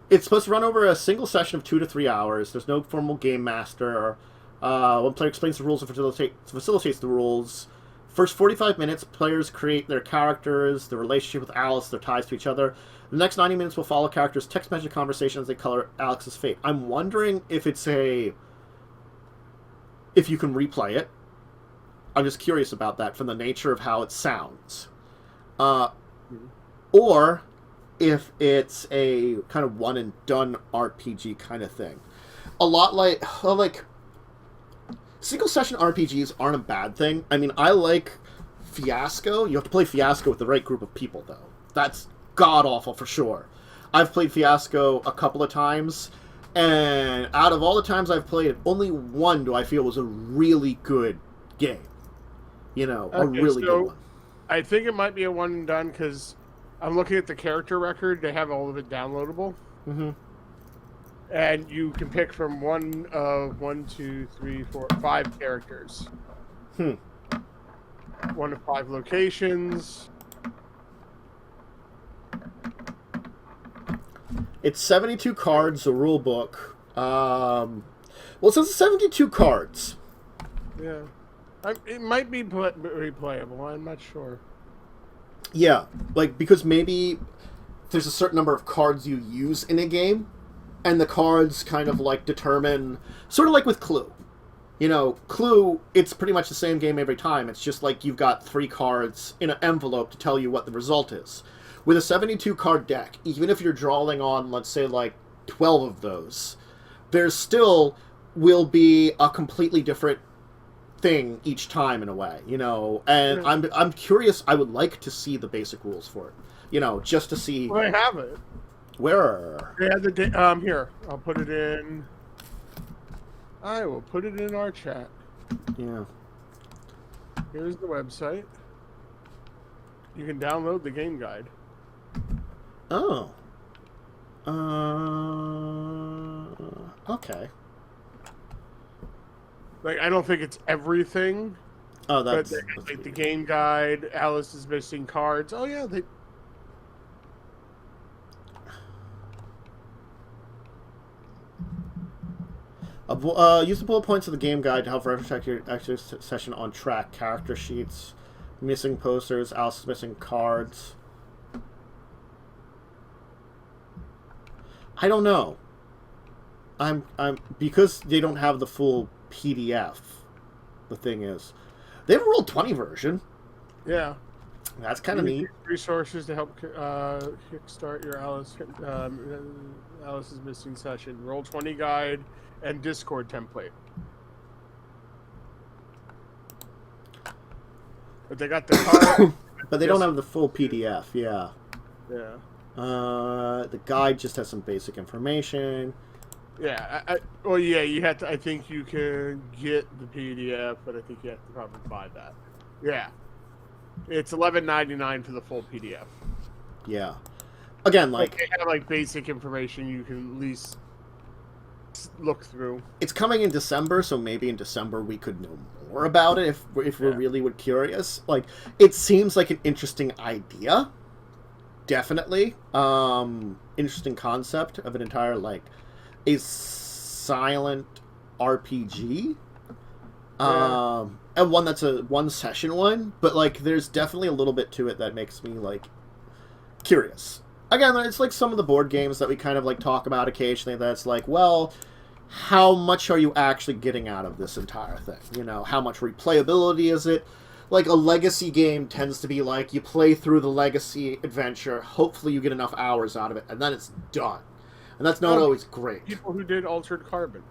A: It's supposed to run over a single session of 2 to 3 hours. There's no formal game master. One player explains the rules and facilitates the rules. First 45 minutes, players create their characters, their relationship with Alice, their ties to each other. The next 90 minutes will follow characters' text message conversations as they color Alex's fate. I'm wondering if if you can replay it. I'm just curious about that from the nature of how it sounds. Or if it's a kind of one-and-done RPG kind of thing. A lot like single-session RPGs aren't a bad thing. I mean, I like Fiasco. You have to play Fiasco with the right group of people, though. That's god-awful for sure. I've played Fiasco a couple of times, and out of all the times I've played it, only one do I feel was a really good game. You know, a really good one.
B: I think it might be a one-and-done because I'm looking at the character record. They have all of it downloadable.
A: Mm-hmm.
B: And you can pick from 1, 2, 3, 4, 5 characters. 1 of 5 locations.
A: It's 72 cards, a rule book. Well, it says 72 cards.
B: Yeah. It might be replayable. I'm not sure.
A: Yeah, like, because maybe there's a certain number of cards you use in a game, and the cards kind of, like, determine... Sort of like with Clue. You know, Clue, it's pretty much the same game every time. It's just like you've got 3 cards in an envelope to tell you what the result is. With a 72-card deck, even if you're drawing on, let's say, like, 12 of those, there's still will be a completely different thing each time in a way, you know. And I'm curious. I would like to see the basic rules for it, you know, just to see.
B: Well, I have it.
A: Where?
B: They have the here. I'll put it in. I will put it in our chat.
A: Yeah.
B: Here's the website. You can download the game guide.
A: Oh. Okay.
B: Like, I don't think it's everything.
A: Oh, that's...
B: But like the game guide, Alice is missing cards. Oh, yeah, they...
A: Use the bullet points of the game guide to help retrospect your session on track. Character sheets, missing posters, Alice is missing cards. I don't know. I'm because they don't have the full PDF. The thing is, they have a Roll20 version.
B: Yeah,
A: that's kind of neat.
B: Resources to help kickstart your Alice's missing session. Roll20 guide and Discord template. But they got the card.
A: But they don't have the full PDF. Yeah.
B: Yeah.
A: The guide just has some basic information.
B: Yeah, well, yeah, you have to. I think you can get the PDF, but I think you have to probably buy that. Yeah, it's $11.99 for the full PDF.
A: Yeah, again, like
B: they have like basic information you can at least look through.
A: It's coming in December, so maybe in December we could know more about it if we're really curious. Like, it seems like an interesting idea. Definitely, interesting concept of an entire like. A silent RPG, and one that's a one-session one, but like there's definitely a little bit to it that makes me like curious. Again, it's like some of the board games that we kind of like talk about occasionally. That's like, well, how much are you actually getting out of this entire thing? You know, how much replayability is it? Like a legacy game tends to be like you play through the legacy adventure, hopefully you get enough hours out of it, and then it's done. And that's not always great.
B: People who did Altered Carbon.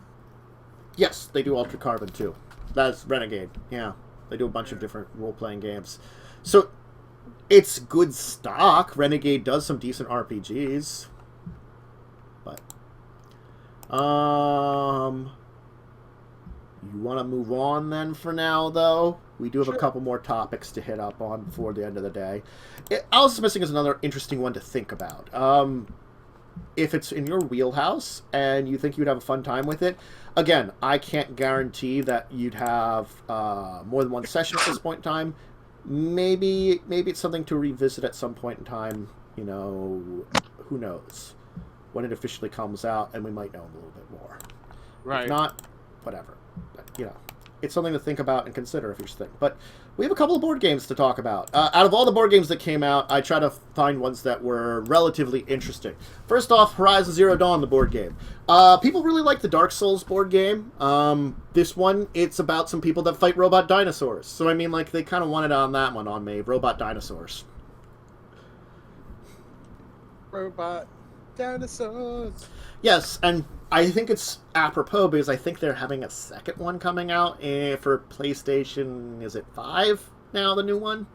A: Yes, they do Altered Carbon too. That's Renegade. Yeah, they do a bunch of different role-playing games. So, it's good stock. Renegade does some decent RPGs. But, you want to move on then for now, though? We do have a couple more topics to hit up on before the end of the day. Alice is Missing is another interesting one to think about. If it's in your wheelhouse and you think you'd have a fun time with it, again, I can't guarantee that you'd have more than one session at this point in time. Maybe it's something to revisit at some point in time. You know, who knows when it officially comes out, and we might know a little bit more.
B: Right.
A: If not, whatever. But, you know, it's something to think about and consider if you're thinking. But we have a couple of board games to talk about. Out of all the board games that came out, I try to find ones that were relatively interesting. First off, Horizon Zero Dawn, the board game. People really like the Dark Souls board game. This one, it's about some people that fight robot dinosaurs. So, I mean, like, they kind of wanted on that one on me. Robot dinosaurs.
B: Robot dinosaurs.
A: Yes, and I think it's apropos because I think they're having a second one coming out for PlayStation. Is it 5 now, the new one?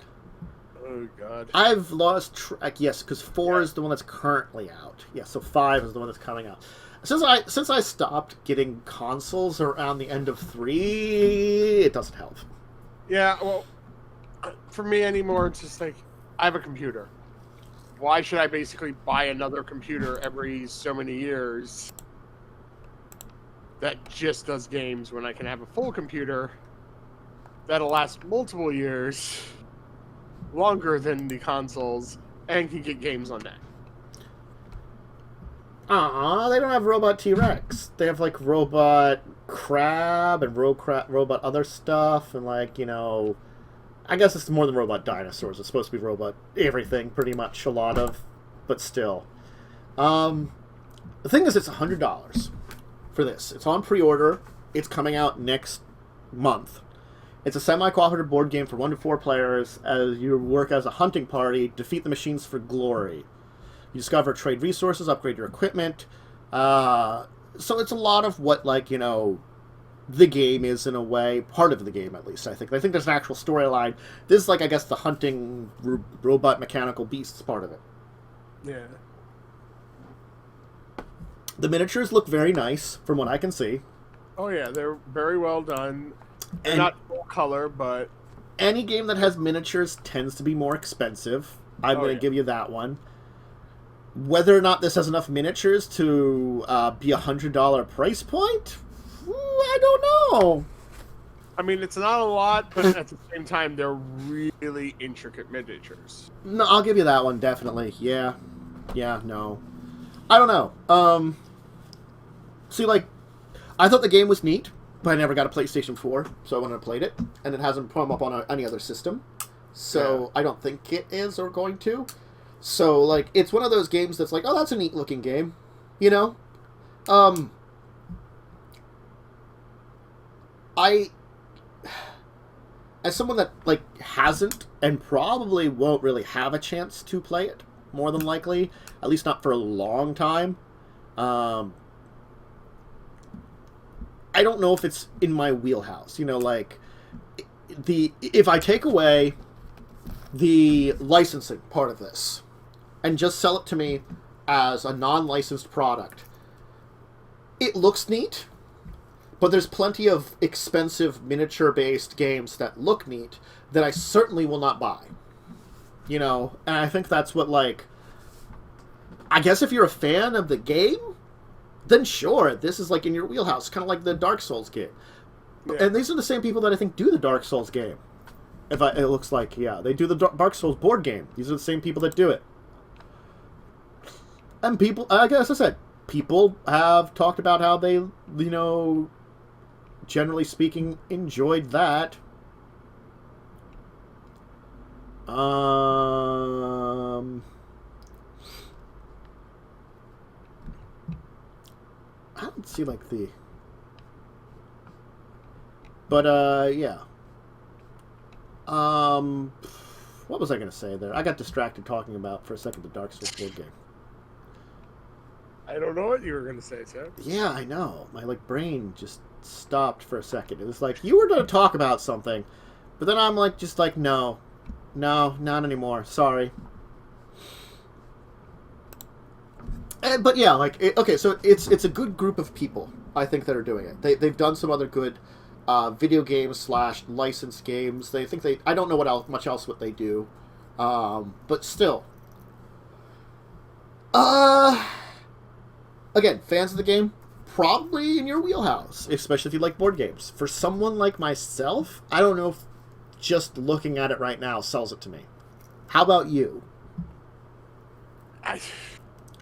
B: Oh, God.
A: I've lost track. Yes, because 4 is the one that's currently out. Yes, so 5 is the one that's coming out. Since I stopped getting consoles around the end of 3, it doesn't help.
B: Yeah, well, for me anymore, it's just like, I have a computer. Why should I basically buy another computer every so many years that just does games when I can have a full computer that'll last multiple years, longer than the consoles, and can get games on that?
A: They don't have Robot T-Rex. They have, like, Robot crab and robot other stuff, and like, you know, I guess it's more than robot dinosaurs. It's supposed to be robot everything, pretty much, a lot of, but still. The thing is, it's $100 for this. It's on pre-order. It's coming out next month. It's a semi-cooperative board game for 1 to 4 players as you work as a hunting party, defeat the machines for glory. You discover, trade resources, upgrade your equipment. So it's a lot of what, like, you know, the game is in a way. Part of the game, at least, I think. I think there's an actual storyline. This is, like, I guess, the hunting robot mechanical beasts part of it.
B: Yeah.
A: The miniatures look very nice, from what I can see.
B: Oh, yeah, they're very well done. They're not full color, but...
A: Any game that has miniatures tends to be more expensive. I'm going to give you that one. Whether or not this has enough miniatures to be $100 price point, I don't know.
B: I mean, it's not a lot, but at the same time, they're really intricate miniatures.
A: No, I'll give you that one, definitely. Yeah. Yeah, no. I don't know. See, like, I thought the game was neat, but I never got a PlayStation 4, so I wouldn't have played it. And it hasn't come up on any other system. So I don't think it is or going to. So, like, it's one of those games that's like, oh, that's a neat-looking game. You know? As someone that, like, hasn't and probably won't really have a chance to play it, more than likely, at least not for a long time, I don't know if it's in my wheelhouse. You know, like, if I take away the licensing part of this and just sell it to me as a non-licensed product, it looks neat, but there's plenty of expensive miniature-based games that look neat that I certainly will not buy. You know, and I think that's what, like, I guess if you're a fan of the game, then sure, this is, like, in your wheelhouse, kind of like the Dark Souls game. Yeah. And these are the same people that I think do the Dark Souls game. It looks like, yeah, they do the Dark Souls board game. These are the same people that do it. And people, I guess I said, people have talked about how they, you know, generally speaking, enjoyed that. I don't see, like, the... But, yeah. What was I going to say there? I got distracted talking about, for a second, the Dark Souls board game.
B: I don't know what you were going to say, Tim.
A: Yeah, I know. My, like, brain just stopped for a second. It was like, you were going to talk about something, but then I'm, like, just like, no, not anymore. Sorry. But yeah, like, okay, so it's a good group of people, I think, that are doing it. They've done some other good video games / licensed games. I don't know much else what they do, but still. Again, fans of the game, probably in your wheelhouse, especially if you like board games. For someone like myself, I don't know if just looking at it right now sells it to me. How about you?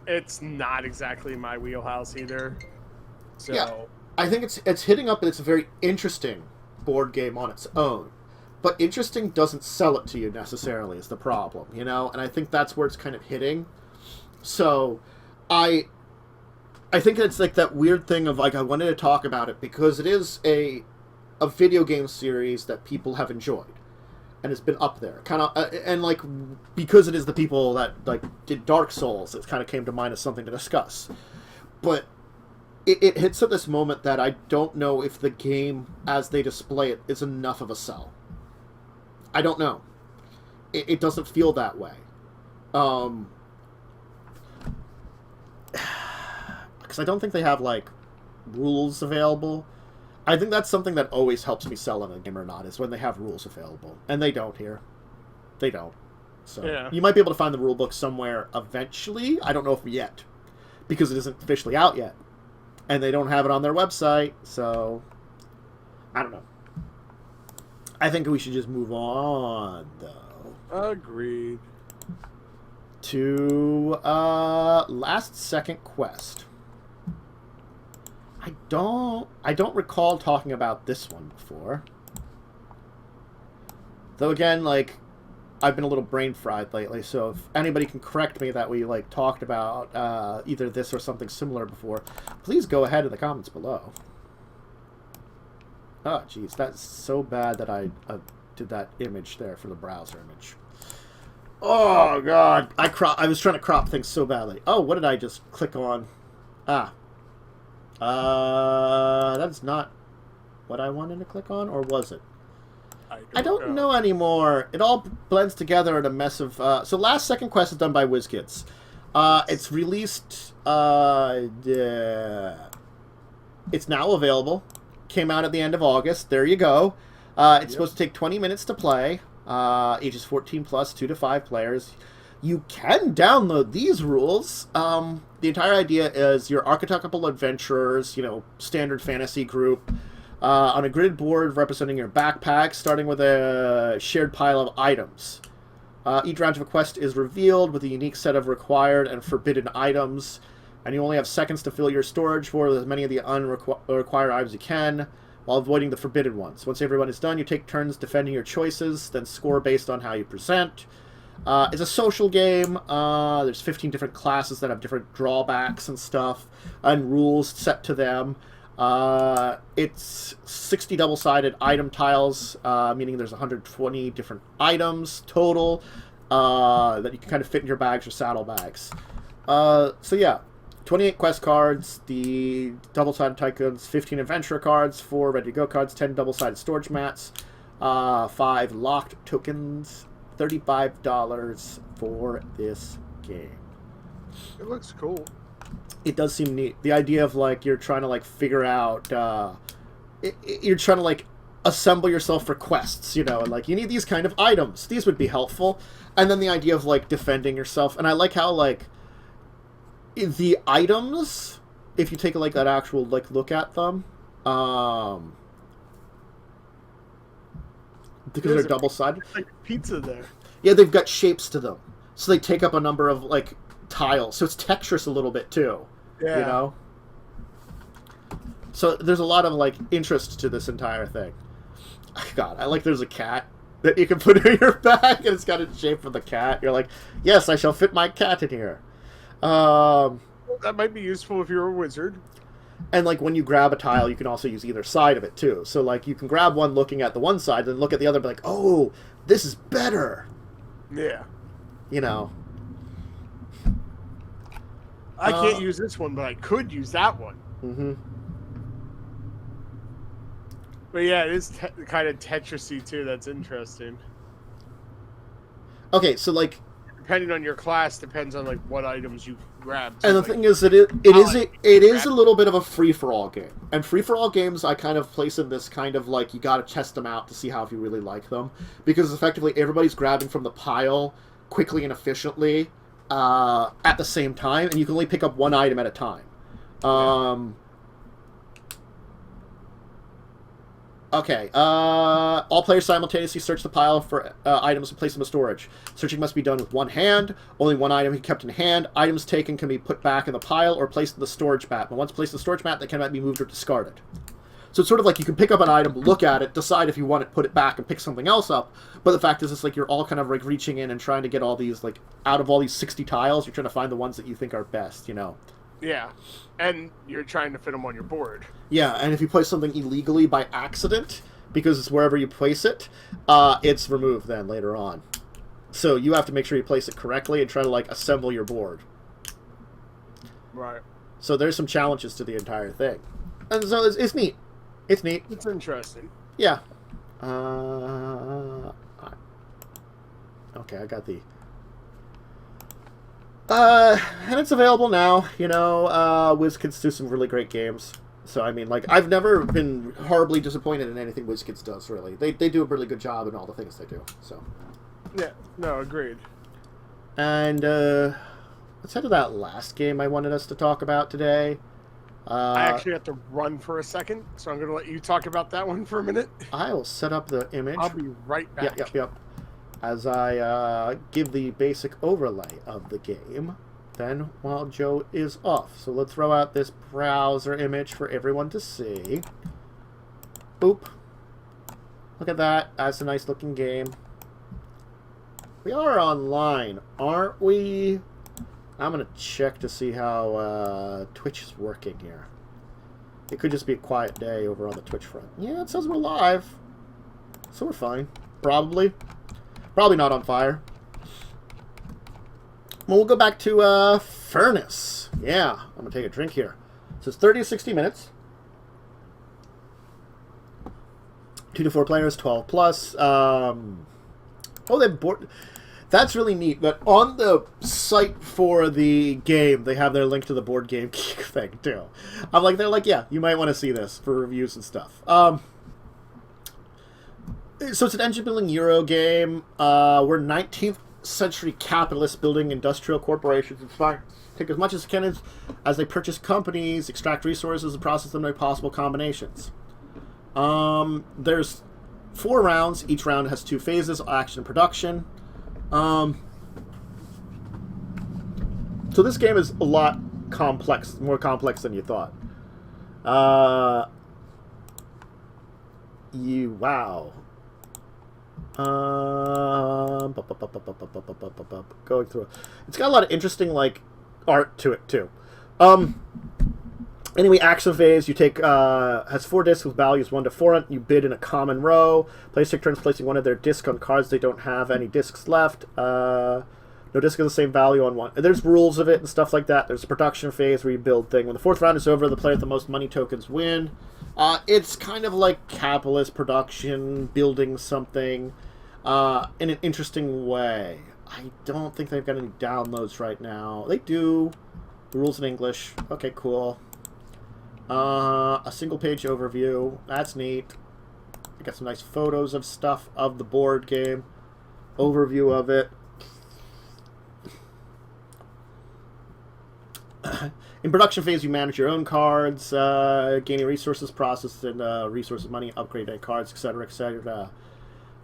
B: It's not exactly my wheelhouse either. So
A: yeah, I think it's hitting up, and it's a very interesting board game on its own. But interesting doesn't sell it to you necessarily is the problem, you know? And I think that's where it's kind of hitting. So I think it's like that weird thing of, like, I wanted to talk about it because it is a video game series that people have enjoyed. And it's been up there. Kind of, and, like, because it is the people that, like, did Dark Souls, it kind of came to mind as something to discuss. But it hits at this moment that I don't know if the game, as they display it, is enough of a sell. I don't know. It doesn't feel that way. Because I don't think they have, like, rules available. I think that's something that always helps me sell in a game or not, is when they have rules available. And they don't here. They don't. So yeah. You might be able to find the rule book somewhere eventually. I don't know if yet. Because it isn't officially out yet. And they don't have it on their website, so I don't know. I think we should just move on, though.
B: Agreed.
A: To Last Second Quest. I don't recall talking about this one before. Though again, like, I've been a little brain fried lately, so if anybody can correct me that we, like, talked about either this or something similar before, please go ahead in the comments below. Oh, jeez, that's so bad that I did that image there for the browser image. Oh, God. I was trying to crop things so badly. Oh, what did I just click on? That's not what I wanted to click on, or was it? I don't know anymore. It all blends together in a mess of... so Last Second Quest is done by Wizkids. It's released... it's now available. Came out at the end of August. There you go. It's supposed to take 20 minutes to play. Ages 14 plus, 2 to 5 players. You can download these rules. The entire idea is your archetypal adventurers, standard fantasy group, on a gridded board representing your backpack, starting with a shared pile of items. Each round of a quest is revealed with a unique set of required and forbidden items, and you only have seconds to fill your storage for as many of the unrequired items you can, while avoiding the forbidden ones. Once everyone is done, you take turns defending your choices, then score based on how you present. It's a social game. There's 15 different classes that have different drawbacks and stuff, and rules set to them. It's 60 double-sided item tiles, meaning there's 120 different items total that you can kind of fit in your bags or saddlebags. So yeah, 28 quest cards, the double-sided tycoons, 15 adventure cards, 4 ready-to-go cards, 10 double-sided storage mats, 5 locked tokens, $35 for this game.
B: It looks cool.
A: It does seem neat. The idea of, like, you're trying to, like, figure out, you're trying to, like, assemble yourself for quests, and, like, you need these kind of items. These would be helpful. And then the idea of, like, defending yourself. And I like how, like, the items, if you take, like, an actual, like, look at them, because they're double-sided.
B: Like pizza there.
A: Yeah, they've got shapes to them. So they take up a number of, like, tiles. So it's texturous a little bit, too.
B: Yeah.
A: So there's a lot of, like, interest to this entire thing. God, I like there's a cat that you can put in your bag, and it's got a shape for the cat. You're like, yes, I shall fit my cat in here.
B: That might be useful if you're a wizard.
A: And, like, when you grab a tile, you can also use either side of it, too. So, like, you can grab one looking at the one side, then look at the other and be like, oh, this is better.
B: Yeah.
A: I
B: can't use this one, but I could use that one.
A: Mm-hmm.
B: But yeah, it is kind of Tetris-y, too. That's interesting.
A: Okay, so, like...
B: Depending on your class, depends on, like, what items you grab.
A: And the thing is that it is a little bit of a free-for-all game. And free-for-all games I kind of place in this kind of, like, you gotta test them out to see how if you really like them. Because effectively everybody's grabbing from the pile quickly and efficiently at the same time, and you can only pick up one item at a time. Okay, all players simultaneously search the pile for items and place them in storage. Searching must be done with one hand. Only one item can be kept in hand. Items taken can be put back in the pile or placed in the storage mat. But once placed in the storage mat, they cannot be moved or discarded. So it's sort of like you can pick up an item, look at it, decide if you want it, put it back, and pick something else up. But the fact is, it's like you're all kind of like reaching in and trying to get all these, like, out of all these 60 tiles, you're trying to find the ones that you think are best,
B: Yeah, and you're trying to fit them on your board.
A: Yeah, and if you place something illegally by accident, because it's wherever you place it, it's removed then later on. So you have to make sure you place it correctly and try to, like, assemble your board.
B: Right.
A: So there's some challenges to the entire thing. And so it's neat. It's neat.
B: It's interesting.
A: Yeah. Okay, I got the... and it's available now, Wizkids do some really great games. So, I mean, like, I've never been horribly disappointed in anything Wizkids does, really. They do a really good job in all the things they do, so.
B: Yeah, no, agreed.
A: And, let's head to that last game I wanted us to talk about today.
B: I actually have to run for a second, so I'm going to let you talk about that one for a minute.
A: I will set up the image.
B: I'll be right back.
A: Yep. As I give the basic overlay of the game. then while Joe is off. So let's throw out this browser image for everyone to see. Boop. Look at that. That's a nice looking game. We are online, aren't we? I'm going to check to see how Twitch is working here. It could just be a quiet day over on the Twitch front. Yeah, it says we're live. So we're fine. Probably. Probably not on fire. Well, we'll go back to Furnace. Yeah, I'm going to take a drink here. So it's 30 to 60 minutes. 2 to 4 players, 12 plus. Oh, they board. That's really neat. But on the site for the game, they have their link to the board game thing too. They're like, yeah, you might want to see this for reviews and stuff. So it's an engine building Euro game. We're 19th century capitalists building industrial corporations. It's fine. Take as much as can as they purchase companies, extract resources, and process them in possible combinations. There's 4 rounds. Each round has 2 phases: action and production. So this game is a lot complex, more complex than you thought. Wow. Going through it. It's got a lot of interesting, like, art to it, too. Anyway, action phase, you take, has 4 discs with values 1 to 4. You bid in a common row. Players take turns placing one of their discs on cards. They don't have any discs left. No disc of the same value on one. There's rules of it and stuff like that. There's a production phase where you build thing. When the 4th round is over, the player with the most money tokens win. It's kind of like capitalist production, building something in an interesting way. I don't think they've got any downloads right now. They do. The rules in English. Okay, cool. A single page overview. That's neat. I got some nice photos of stuff of the board game. Overview of it. In production phase, you manage your own cards, gaining resources, process and resources, money, upgrade cards, etc., etc.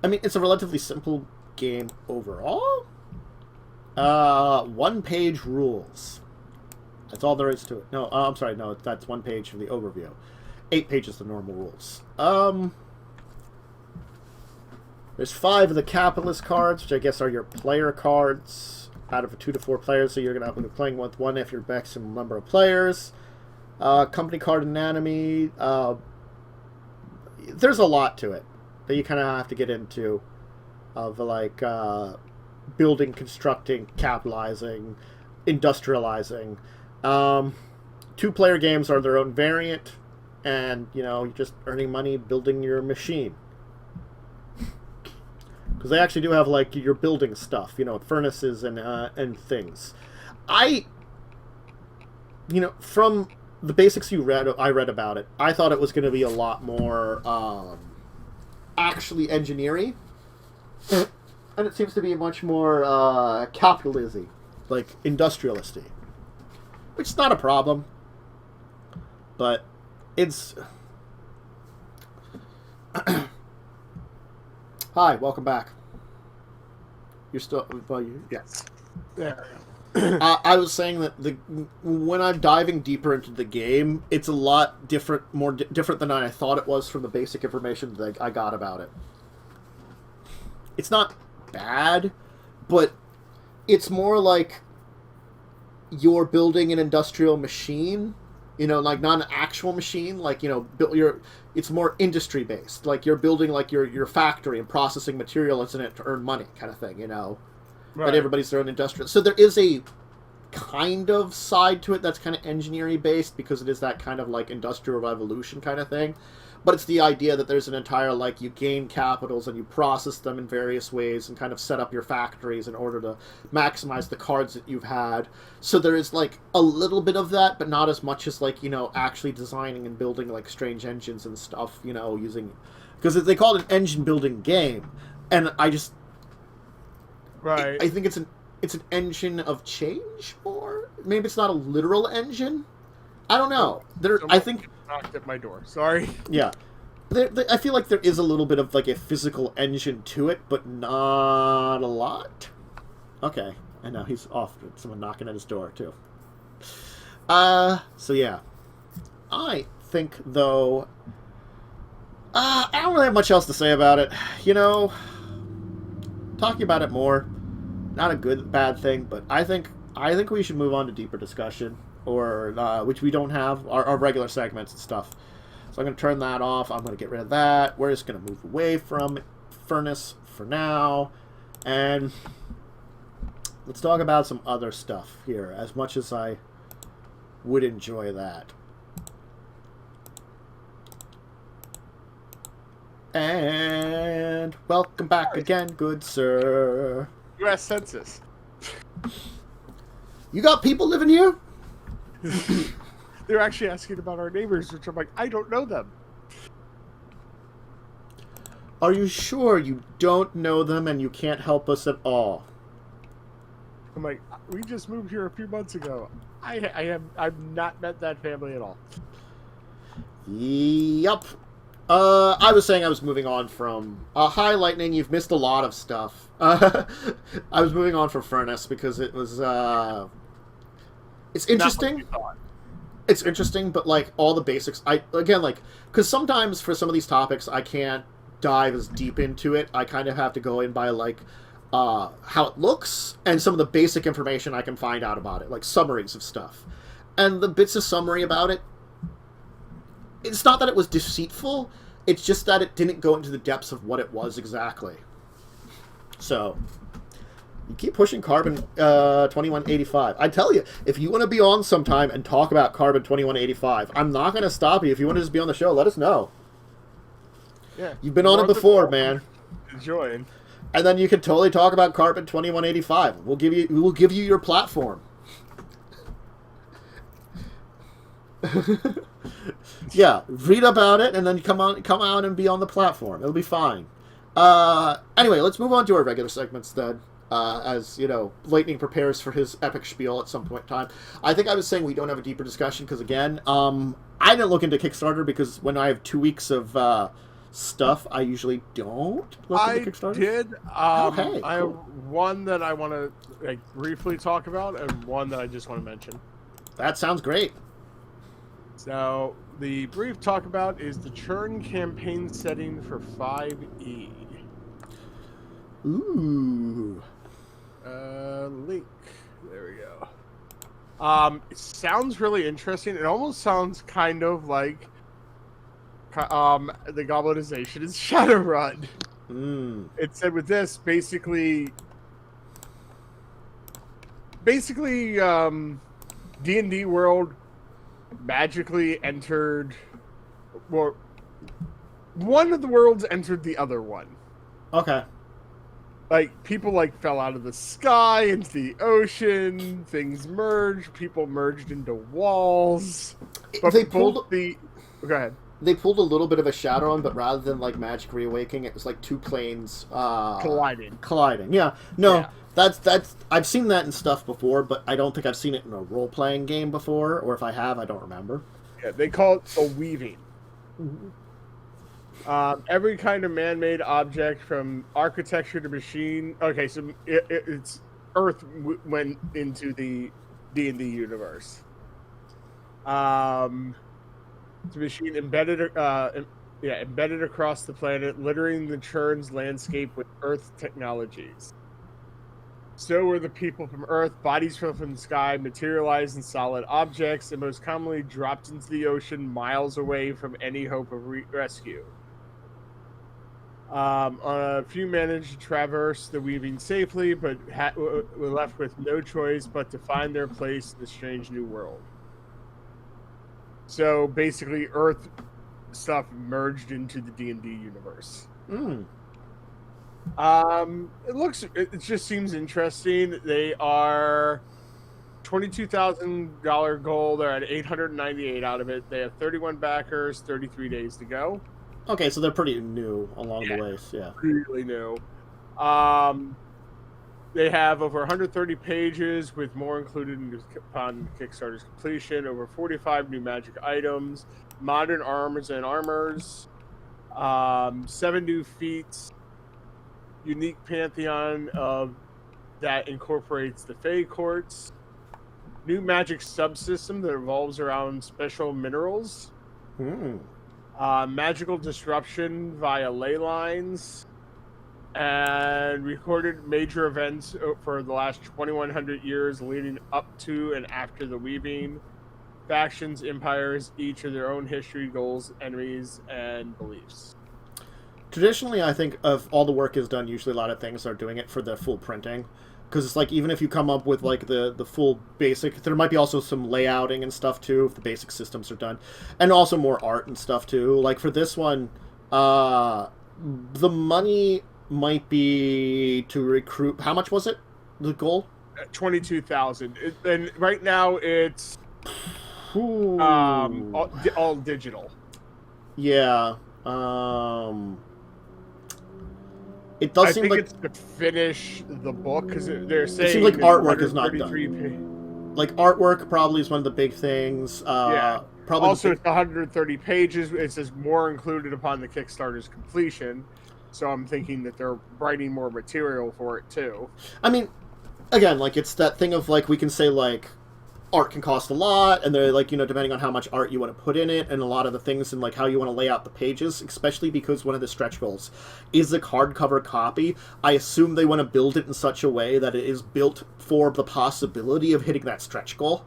A: I mean, it's a relatively simple game overall. 1-page rules. That's all there is to it. No, I'm sorry. No, that's 1 page for the overview. 8 pages the normal rules. There's 5 of the capitalist cards, which I guess are your player cards. Out of 2 to 4 players, so you're going to be playing with 1 if your maximum number of players. Company card anatomy. There's a lot to it that you kind of have to get into, of like building, constructing, capitalizing, industrializing. 2-player games are their own variant, and you're just earning money building your machine. Because they actually do have, like, your building stuff, furnaces and things. From the basics I read about it, I thought it was going to be a lot more actually engineering, and it seems to be much more capitalism, like industrialistic, which is not a problem, but it's. Hi, welcome back. You're still...
B: Yes. There.
A: I was saying that when I'm diving deeper into the game, it's a lot different, more different than I thought it was from the basic information that I got about it. It's not bad, but it's more like you're building an industrial machine, like not an actual machine, like, it's more industry based. Like you're building like your factory and processing materials in it to earn money kind of thing, Right. But everybody's their own industrial. So there is a kind of side to it that's kind of engineering based, because it is that kind of like industrial revolution kind of thing. But it's the idea that there's an entire, like, you gain capitals and you process them in various ways and kind of set up your factories in order to maximize the cards that you've had. So there is, like, a little bit of that, but not as much as, like, actually designing and building, like, strange engines and stuff, using... Because they call it an engine-building game, and I just...
B: Right.
A: I think it's an engine of change, or maybe it's not a literal engine. I don't know. I think...
B: knocked at my door. Sorry.
A: Yeah. I feel like there is a little bit of, like, a physical engine to it, but not a lot. Okay. And now he's off. Someone knocking at his door, too. So yeah. I think, though... I don't really have much else to say about it. You know, talking about it more, not a bad thing, but I think we should move on to deeper discussion, or which we don't have, our regular segments and stuff. So I'm going to turn that off. I'm going to get rid of that. We're just going to move away from Furnace for now, and let's talk about some other stuff here, as much as I would enjoy that. And welcome back again, good sir.
B: U.S. Census.
A: You got people living here?
B: They're actually asking about our neighbors, which I'm like, I don't know them.
A: Are you sure you don't know them and you can't help us at all?
B: I'm like, we just moved here a few months ago. I've not met that family at all.
A: Yup. I was saying I was moving on from... hi, Lightning, you've missed a lot of stuff. I was moving on from Furnace because it was... it's interesting. It's interesting, but, like, all the basics... Again, like... Because sometimes for some of these topics, I can't dive as deep into it. I kind of have to go in by, like, how it looks and some of the basic information I can find out about it. Like, summaries of stuff. And the bits of summary about it, it's not that it was deceitful, it's just that it didn't go into the depths of what it was exactly. So, you keep pushing Carbon 2185. I tell you, if you want to be on sometime and talk about Carbon 2185, I'm not going to stop you. If you want to just be on the show, let us know.
B: Yeah,
A: You've been on it before, man.
B: Join.
A: And then you can totally talk about Carbon 2185. We'll give you your platform. Yeah, read about it and then come out and be on the platform. It'll be fine. Anyway, let's move on to our regular segments then. As you know, Lightning prepares for his epic spiel at some point in time. I think I was saying we don't have a deeper discussion because again, I didn't look into Kickstarter because when I have 2 weeks of stuff, I usually don't look into Kickstarter.
B: I did.
A: Hey,
B: I
A: cool.
B: have one that I want to briefly talk about, and one that I just want to mention.
A: That sounds great.
B: So, the brief talk about is the Churn campaign setting for 5e.
A: Ooh.
B: Link. There we go. It sounds really interesting. It almost sounds kind of like the Goblinization is Shadowrun. It said with this, basically, D&D world magically entered, well, one of the worlds entered the other one.
A: Okay.
B: Like, people, like, fell out of the sky into the ocean, things merged, people merged into walls. But
A: They pulled...
B: Go ahead.
A: They pulled a little bit of a Shadowrun, but rather than, like, Magic Reawakening, it was, like, two planes... Colliding, yeah. No, yeah. That's... I've seen that in stuff before, but I don't think I've seen it in a role-playing game before, or if I have, I don't remember.
B: Yeah, they call it a weaving. Every kind of man-made object, from architecture to machine... Okay, so it's... Earth went into the D&D universe. The machine embedded across the planet, littering the Churn's landscape with Earth technologies. So were the people from Earth. Bodies fell from the sky, materialized in solid objects, and most commonly dropped into the ocean miles away from any hope of rescue. A few managed to traverse the weaving safely, but were left with no choice but to find their place in the strange new world. So basically, Earth stuff merged into the D&D universe. It just seems interesting. They are $22,000 goal. They're at 898 out of it. They have 31 backers, 33 days to go.
A: Okay, so they're pretty new along the way. Yeah,
B: really new. They have over 130 pages, with more included upon Kickstarter's completion. Over 45 new magic items, modern armors and armors, 7 new feats, unique pantheon of that incorporates the Fey Courts. New magic subsystem that revolves around special minerals. Magical disruption via ley lines. And recorded major events for the last 2,100 years leading up to and after the weaving. Factions, empires, each of their own history, goals, enemies, and beliefs.
A: Traditionally, I think of all the work is done, usually a lot of things are doing it for the full printing. Because it's like, even if you come up with like the full basic, there might be also some layouting and stuff too, if the basic systems are done. And also more art and stuff too. Like for this one, the money might be to recruit. How much was it? The goal?
B: 22,000. And right now it's all digital.
A: Yeah. It does seem like
B: it's to finish the book because they're saying
A: it seems like artwork is not done. Like artwork probably is one of the big things.
B: Yeah.
A: Probably
B: also, it's 130 pages. It says more included upon the Kickstarter's completion. So I'm thinking that they're writing more material for it too.
A: I mean, again, like it's that thing of like we can say like art can cost a lot, and they're like, you know, depending on how much art you want to put in it, and a lot of the things and like how you want to lay out the pages, especially because one of the stretch goals is a hardcover copy. I assume they want to build it in such a way that it is built for the possibility of hitting that stretch goal.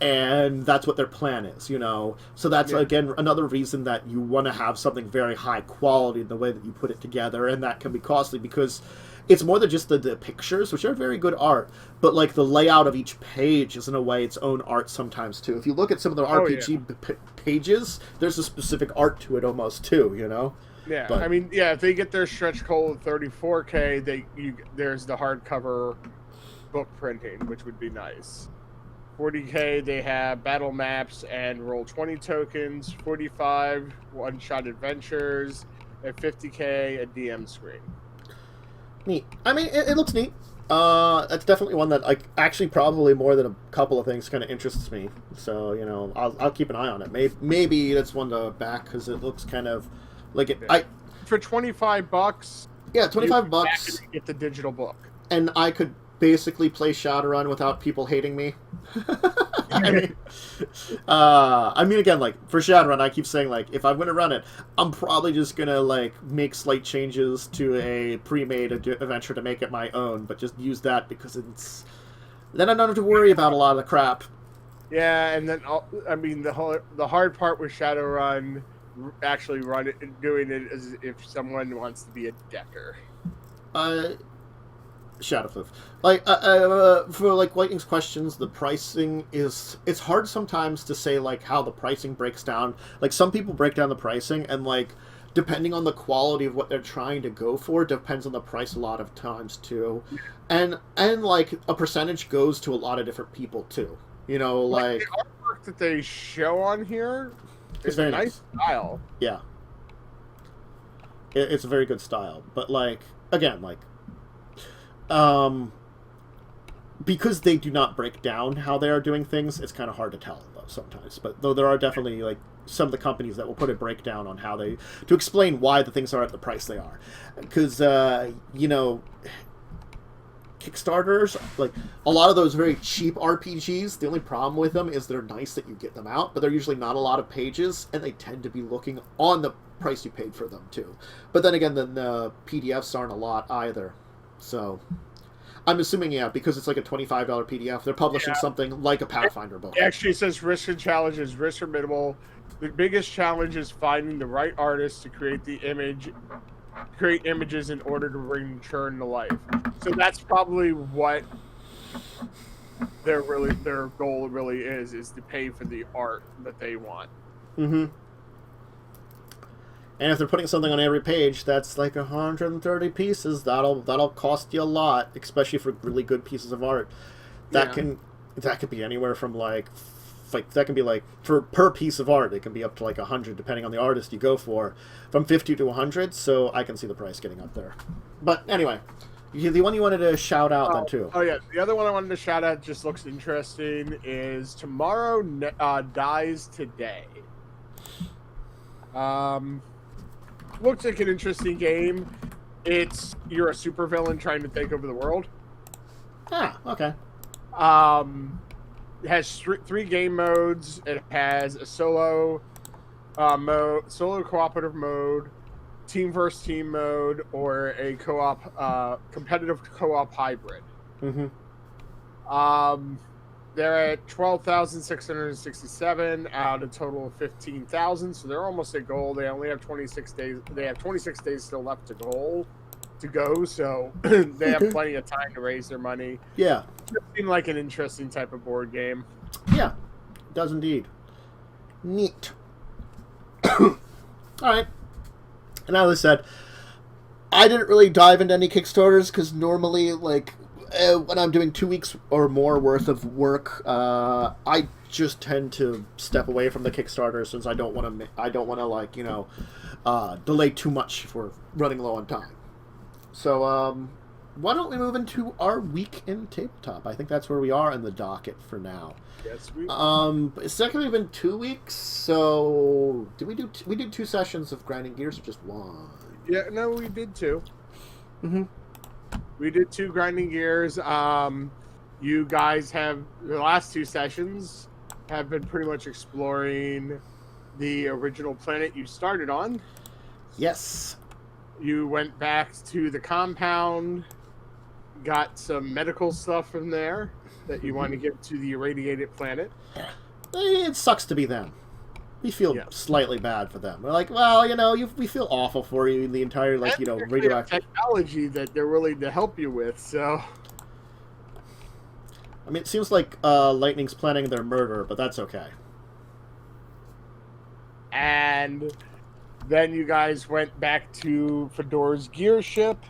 A: And that's what their plan is, you know. So that's, again, another reason that you want to have something very high quality in the way that you put it together, and that can be costly because it's more than just the pictures, which are very good art, but, like, the layout of each page is, in a way, its own art sometimes, too. If you look at some of the RPG pages, there's a specific art to it almost, too, you know?
B: Yeah, but, I mean, yeah, if they get their stretch goal of 34K, there's the hardcover book printing, which would be nice. 40K, they have battle maps and Roll20 tokens. 45, one-shot adventures. And 50K, a DM screen.
A: Neat. I mean, it looks neat. That's definitely one that, like, actually probably more than a couple of things kind of interests me. So, you know, I'll keep an eye on it. Maybe that's one to back because it looks kind of like it.
B: For $25.
A: Yeah, $25.
B: You get the digital book,
A: and I could basically play Shadowrun without people hating me. I mean, again, like, for Shadowrun, I keep saying, like, if I'm going to run it, I'm probably just going to, like, make slight changes to a pre-made adventure to make it my own, but just use that because it's... Then I don't have to worry about a lot of the crap.
B: Yeah, and then, I mean, the hard part with Shadowrun, actually doing it is if someone wants to be a decker.
A: Shadowcliff. Like, for, like, Lightning's questions, the pricing is... It's hard sometimes to say, like, how the pricing breaks down. Like, some people break down the pricing, and, like, depending on the quality of what they're trying to go for, depends on the price a lot of times, too. And like, a percentage goes to a lot of different people, too. You know, like...
B: The artwork that they show on here is
A: very
B: a nice style.
A: Yeah. It's a very good style. But, like, again, like... because they do not break down how they are doing things, it's kind of hard to tell though sometimes. But though there are definitely like some of the companies that will put a breakdown on how they to explain why the things are at the price they are, because you know, Kickstarters, like a lot of those very cheap RPGs, the only problem with them is they're nice that you get them out, but they're usually not a lot of pages, and they tend to be looking on the price you paid for them too. But then again, the PDFs aren't a lot either. So, I'm assuming, yeah, because it's like a $25 PDF, they're publishing something like a Pathfinder book.
B: Actually, it says risk and challenges. Risks are minimal. The biggest challenge is finding the right artist to create images in order to bring Churn to life. So that's probably what their goal really is to pay for the art that they want.
A: Mm-hmm. And if they're putting something on every page, that's like 130 pieces. That'll cost you a lot, especially for really good pieces of art. That could be anywhere from like that can be like per piece of art, it can be up to like 100 depending on the artist you go for, from 50 to 100. So I can see the price getting up there. But anyway, the one you wanted to shout out then too.
B: Oh yeah, the other one I wanted to shout out just looks interesting. Is Tomorrow Dies Today. Looks like an interesting game. You're a supervillain trying to take over the world.
A: Ah, okay.
B: It has three game modes. It has a solo mode, solo cooperative mode, team versus team mode, or a co-op, competitive co-op hybrid.
A: Mm-hmm.
B: They're at 12,667 out of a total of 15,000, so they're almost at goal. They only have 26 days. They have 26 days still left to go, so they have plenty of time to raise their money.
A: Yeah.
B: It seemed like an interesting type of board game.
A: Yeah, it does indeed. Neat. All right. And as I said, I didn't really dive into any Kickstarters because normally, like, when I'm doing 2 weeks or more worth of work, I just tend to step away from the Kickstarter since I don't want to like, delay too much if we're running low on time. So, why don't we move into our week in tabletop? I think that's where we are in the docket for now.
B: Yes, we.
A: It's technically been 2 weeks. So, we did 2 sessions of Grinding Gears or just one?
B: Yeah, no, we did 2.
A: Mm-hmm.
B: We did 2 Grinding Gears. You guys have the last 2 sessions have been pretty much exploring the original planet you started on.
A: Yes.
B: You went back to the compound, got some medical stuff from there that you want to give to the irradiated planet.
A: It sucks to be them. We feel slightly bad for them. We're like, well, we feel awful for you. The entire, radioactive
B: technology that they're willing to help you with. So,
A: I mean, it seems like Lightning's planning their murder, but that's okay.
B: And then you guys went back to Fedor's gear ship,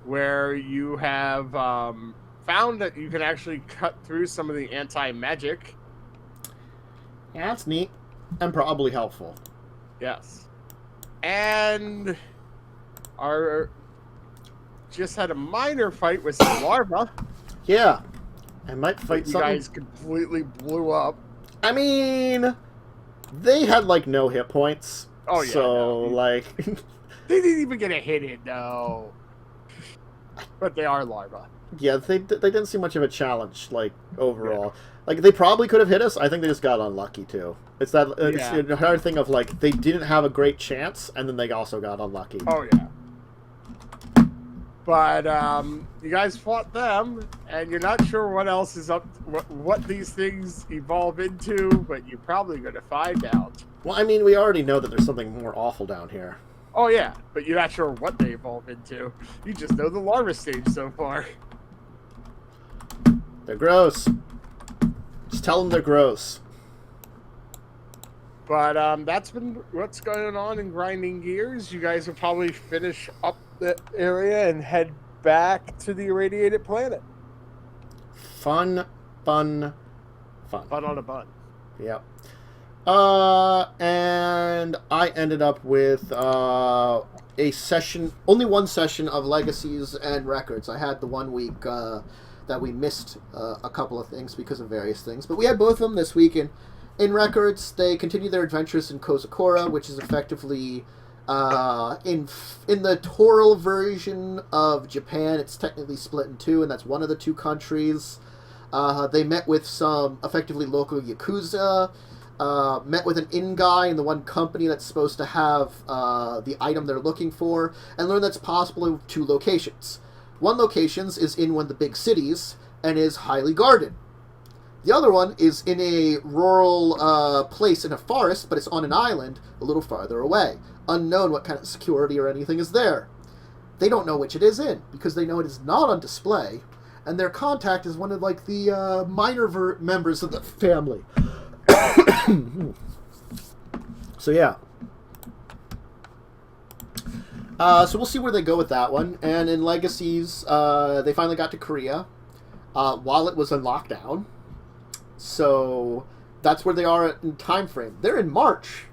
B: where you have found that you can actually cut through some of the anti-magic.
A: Yeah, that's neat. And probably helpful.
B: Yes. And just had a minor fight with some larvae.
A: Yeah. I might fight something.
B: You guys completely blew up.
A: I mean, they had, no hit points.
B: Oh, yeah.
A: So,
B: they didn't even get a hit in, no. But they are larvae.
A: Yeah, they didn't seem much of a challenge, overall. Yeah. They probably could have hit us. I think they just got unlucky, too. It's the hard thing of, they didn't have a great chance, and then they also got unlucky.
B: Oh, yeah. But, you guys fought them, and you're not sure what else is up, what these things evolve into, but you're probably going to find out.
A: Well, I mean, we already know that there's something more awful down here.
B: Oh, yeah, but you're not sure what they evolve into. You just know the larva stage so far.
A: They're gross. Just tell them they're gross.
B: But that's been what's going on in Grinding Gears. You guys will probably finish up the area and head back to the irradiated planet.
A: Fun.
B: Fun on a bun.
A: Yep. And I ended up with a session, only one session of Legacies and Records. I had the 1 week that we missed a couple of things because of various things. But we had both of them this week. In Records, they continue their adventures in Kozakura, which is effectively, in the Toral version of Japan, it's technically split in 2, and that's one of the 2 countries. They met with some effectively local Yakuza, met with an in guy in the one company that's supposed to have the item they're looking for, and learned that's possible in 2 locations. One location is in one of the big cities and is highly guarded. The other one is in a rural place in a forest, but it's on an island a little farther away. Unknown what kind of security or anything is there. They don't know which it is in, because they know it is not on display, and their contact is one of, the minor members of the family. So, yeah. So we'll see where they go with that one. And in Legacies, they finally got to Korea while it was in lockdown. So that's where they are in time frame. They're in March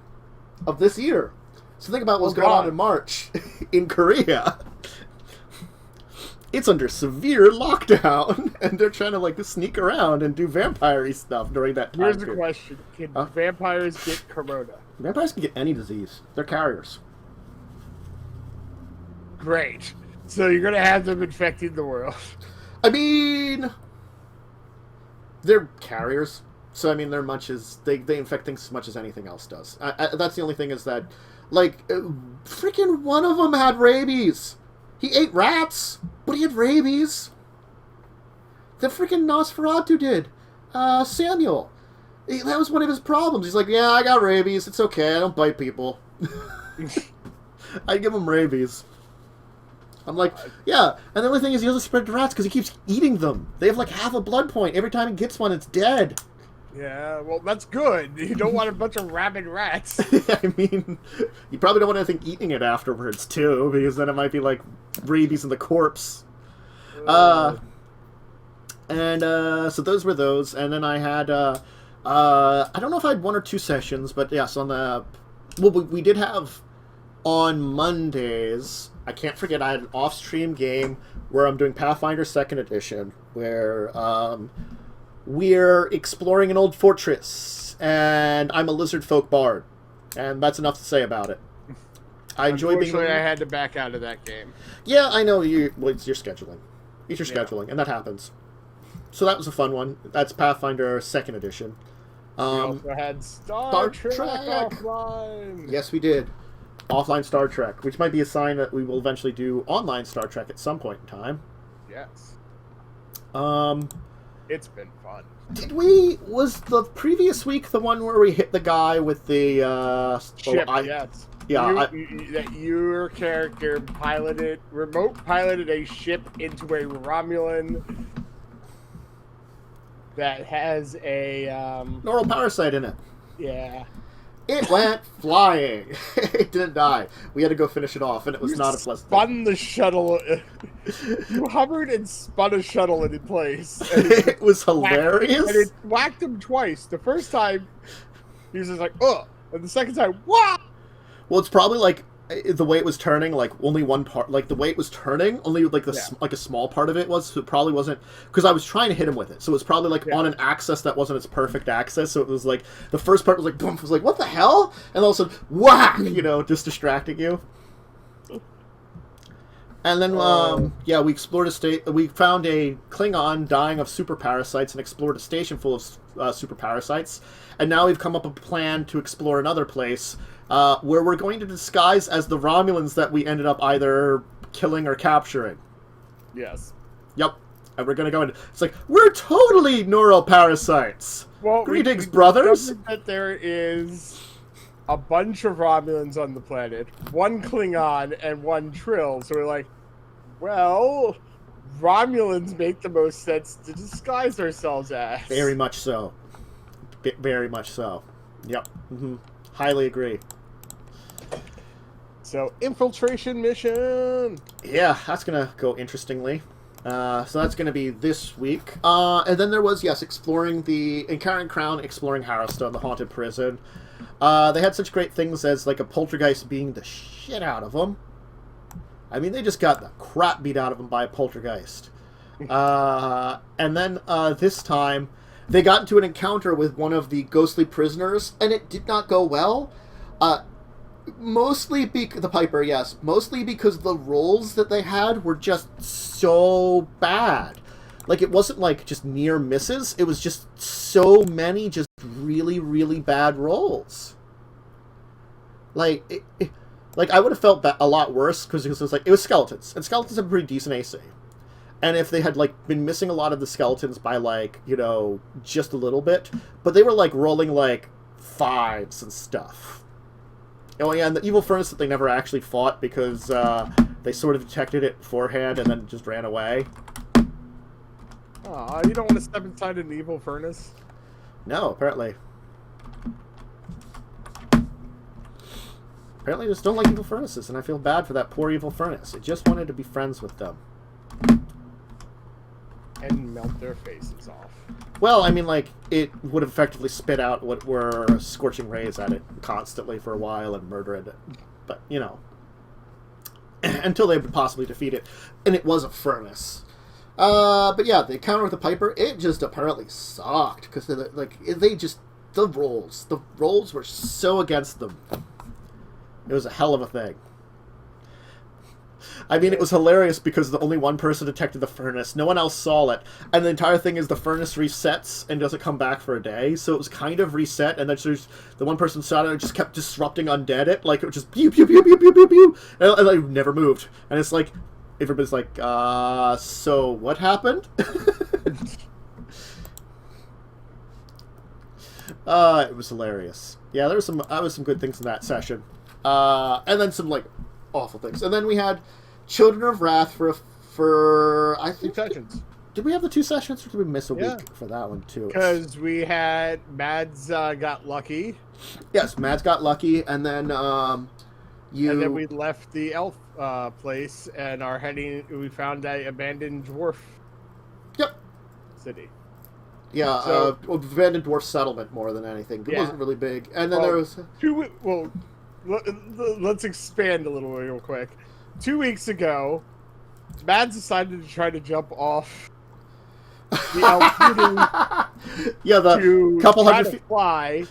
A: of this year. So think about what's going on in March in Korea. It's under severe lockdown, and they're trying to sneak around and do vampire-y stuff during that time.
B: Here's the question: can vampires get corona?
A: Vampires can get any disease. They're carriers.
B: Great. So you're gonna have them infecting the world.
A: I mean, they're carriers, so I mean, they're much as they infect things as much as anything else does. That's the only thing is that, like, freaking one of them had rabies. He ate rats, but he had rabies. The freaking Nosferatu did. Samuel. That was one of his problems. He's like, yeah, I got rabies. It's okay. I don't bite people. I give him rabies. I'm like, yeah. And the only thing is he doesn't spread to rats because he keeps eating them. They have like half a blood point. Every time he gets one, it's dead.
B: Yeah, well, that's good. You don't want a bunch of rabid rats.
A: I mean, you probably don't want anything eating it afterwards, too, because then it might be like rabies in the corpse. So those were those. And then I had, I don't know if I had 1 or 2 sessions, but yes, on the... Well, we did have on Mondays... I can't forget I had an off-stream game where I'm doing Pathfinder 2nd Edition, where we're exploring an old fortress, and I'm a lizard folk bard, and that's enough to say about it. I enjoy being...
B: Unfortunately, I had to back out of that game.
A: Yeah, I know. It's your scheduling. It's your scheduling, and that happens. So that was a fun one. That's Pathfinder 2nd Edition.
B: We also had Star Trek Offline.
A: Yes, we did. Offline Star Trek, which might be a sign that we will eventually do online Star Trek at some point in time.
B: Yes. It's been fun.
A: Did we... Was the previous week the one where we hit the guy with the...
B: ship, yes.
A: Yeah,
B: that your character remote piloted a ship into a Romulan that has a...
A: neural parasite in it.
B: Yeah.
A: It went flying. It didn't die. We had to go finish it off, and it was not a pleasant thing.
B: Spun the shuttle. You hovered and spun a shuttle into place.
A: It was hilarious.
B: And it whacked him twice. The first time, he was just like, ugh. And the second time, wah!
A: Well, it's probably like the way it was turning, like only one part, like the way it was turning, only like like a small part of it was, so it probably wasn't, because I was trying to hit him with it, so it was probably like on an axis that wasn't its perfect axis, so it was like, the first part was like, boom, it was like, what the hell? And all of a sudden, whack, just distracting you. And then, yeah, we explored we found a Klingon dying of super parasites and explored a station full of super parasites, and now we've come up with a plan to explore another place, where we're going to disguise as the Romulans that we ended up either killing or capturing.
B: Yes.
A: Yep. And we're going to go in. It's like, we're totally neuroparasites.
B: Well,
A: greetings, brothers.
B: That there is a bunch of Romulans on the planet, 1 Klingon and 1 Trill. So we're like, well, Romulans make the most sense to disguise ourselves as.
A: Very much so. Very much so. Yep. Mm-hmm. Highly agree.
B: So, infiltration mission!
A: Yeah, that's going to go interestingly. So that's going to be this week. And then there was, yes, exploring in Karen Crown, exploring Harrowstone, the haunted prison. They had such great things as, like, a poltergeist beating the shit out of them. I mean, they just got the crap beat out of them by a poltergeist. And then this time, they got into an encounter with one of the ghostly prisoners, and it did not go well. Mostly the Piper, yes. Mostly because the rolls that they had were just so bad. Like, it wasn't like just near misses. It was just so many just really, really bad rolls. Like, like I would have felt a lot worse because it was skeletons, and skeletons have a pretty decent AC. And if they had, like, been missing a lot of the skeletons by, like, just a little bit, but they were, like, rolling, like, 5s and stuff. Oh, yeah, and the evil furnace that they never actually fought because they sort of detected it beforehand and then just ran away.
B: Aw, you don't want to step inside an evil furnace?
A: No, apparently. Apparently I just don't like evil furnaces, and I feel bad for that poor evil furnace. I just wanted to be friends with them.
B: And melt their faces off.
A: Well, I mean, like, it would have effectively spit out what were scorching rays at it constantly for a while and murder it. But, until they would possibly defeat it. And it was a furnace. But yeah, the encounter with the Piper, it just apparently sucked. Because, the rolls were so against them. It was a hell of a thing. I mean, it was hilarious because the only one person detected the furnace. No one else saw it. And the entire thing is the furnace resets and doesn't come back for a day. So it was kind of reset, and then the one person saw it and just kept disrupting undead it. Like, it was just pew, pew, pew, pew, pew, pew, pew. And it never moved. And it's like, everybody's like, so what happened? It was hilarious. Yeah, there was some good things in that session. And then some, like, awful things. And then we had Children of Wrath for I think
B: 2 sessions.
A: Did we have the 2 sessions, or did we miss a week for that one too?
B: Because we had Mads got lucky.
A: Yes, Mads got lucky, and then
B: And then we left the elf place and are heading. We found a abandoned dwarf.
A: Yep.
B: City.
A: Yeah,
B: So,
A: abandoned dwarf settlement more than anything. It wasn't really big. And then there was
B: let's expand a little real quick. 2 weeks ago, Mads decided to try to jump off the elf
A: the couple hundred feet
B: fly.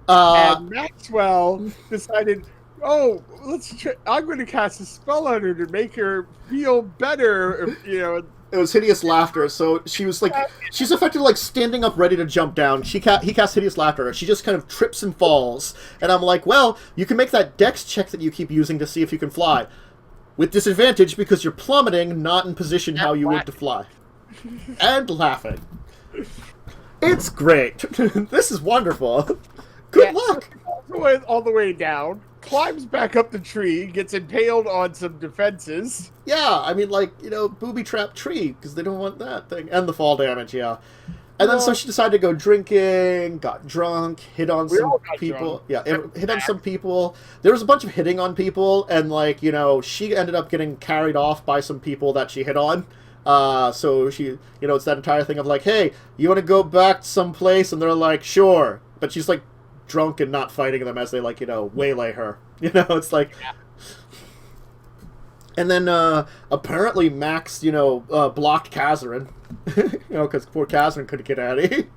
B: And Maxwell decided, I'm going to cast a spell on her to make her feel better.
A: It was hideous laughter. So she was like, she's effectively like standing up, ready to jump down. He casts hideous laughter. She just kind of trips and falls. And I'm like, well, you can make that dex check that you keep using to see if you can fly, with disadvantage because you're plummeting, not in position how you would to fly, and laughing. It's great. This is wonderful. Good luck.
B: All the way down, climbs back up the tree, gets impaled on some defenses.
A: Yeah, I mean, like, booby trap tree, because they don't want that thing. And the fall damage, yeah. And then so she decided to go drinking, got drunk, hit on some people.
B: Drunk.
A: Yeah, hit on some people. There was a bunch of hitting on people, and, like, she ended up getting carried off by some people that she hit on. So she, it's that entire thing of, like, hey, you want to go back someplace? And they're like, sure. But she's, like, drunk and not fighting them as they, like, waylay her. It's like...
B: Yeah.
A: And then, apparently Max, blocked Kazarin. Because poor Kazarin couldn't get out of it.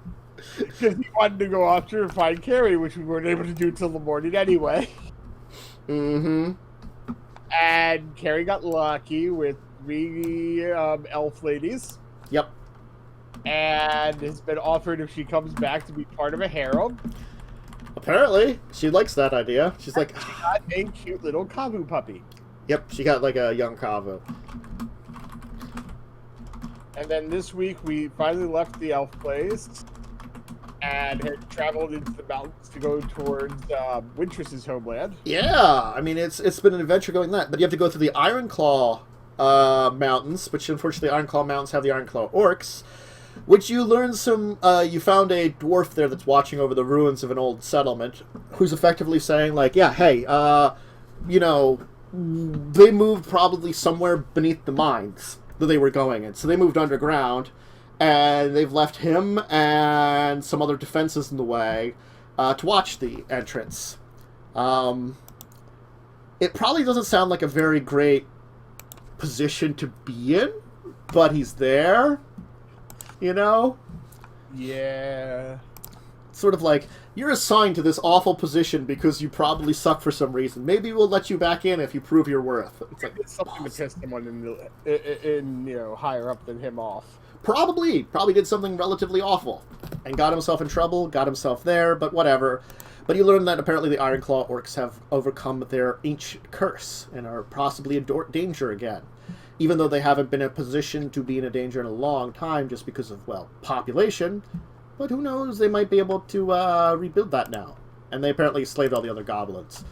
B: Because he wanted to go after and find Carrie, which we weren't able to do till the morning anyway.
A: Mm-hmm.
B: And Carrie got lucky with 3 elf ladies.
A: Yep.
B: And has been offered, if she comes back, to be part of a harem.
A: Apparently. She likes that idea. She's like...
B: She got a cute little Kavu puppy.
A: Yep, she got like a young Kavu.
B: And then this week, we finally left the elf place and had traveled into the mountains to go towards Wintress's homeland.
A: Yeah, I mean, it's been an adventure going that. But you have to go through the Ironclaw mountains, which unfortunately the Ironclaw mountains have the Ironclaw orcs, which you learn you found a dwarf there that's watching over the ruins of an old settlement, who's effectively saying, like, yeah, hey, they moved probably somewhere beneath the mines that they were going in. So they moved underground, and they've left him and some other defenses in the way to watch the entrance. It probably doesn't sound like a very great position to be in, but he's there,
B: Yeah.
A: Sort of like, you're assigned to this awful position because you probably suck for some reason. Maybe we'll let you back in if you prove your worth. It's like,
B: it's something to piss someone in higher up than him off.
A: Probably did something relatively awful and got himself in trouble, got himself there, but whatever. But you learn that apparently the Ironclaw orcs have overcome their ancient curse and are possibly in danger again. Even though they haven't been in a position to be in a danger in a long time just because of, population. But who knows, they might be able to rebuild that now. And they apparently slaved all the other goblins.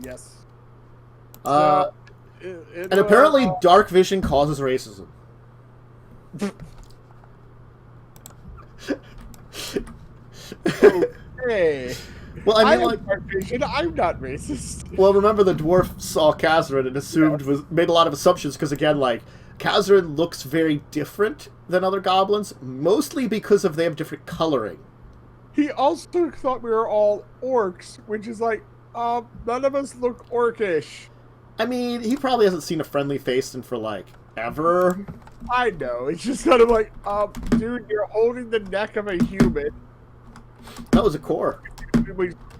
B: Yes.
A: And apparently dark vision causes racism.
B: Okay.
A: Well, I mean, like,
B: dark vision. I'm not racist.
A: Well, remember the dwarf saw Kazarin and assumed made a lot of assumptions because, again, like, Kazarin looks very different than other goblins, mostly because they have different coloring.
B: He also thought we were all orcs, which is like, none of us look orcish.
A: I mean, he probably hasn't seen a friendly face in for, like, ever.
B: I know. It's just kind of like, dude, you're holding the neck of a human.
A: That was a core.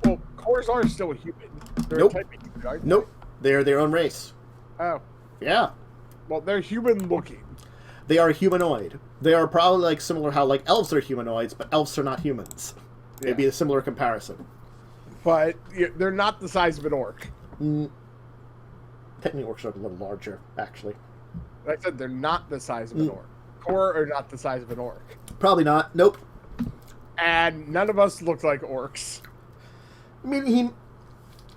B: Well, cores are still human. They're
A: Nope.
B: a type of human, aren't they?
A: Nope. They're their own race.
B: Oh.
A: Yeah.
B: Well, they're human-looking.
A: They are humanoid. They are probably like similar how like elves are humanoids, but elves are not humans.
B: Yeah.
A: It'd be a similar comparison.
B: But they're not the size of an orc.
A: Technically, orcs are a little larger, actually.
B: Like I said, they're not the size of an orc. Core are not the size of an orc.
A: Probably not. Nope.
B: And none of us look like orcs.
A: I mean,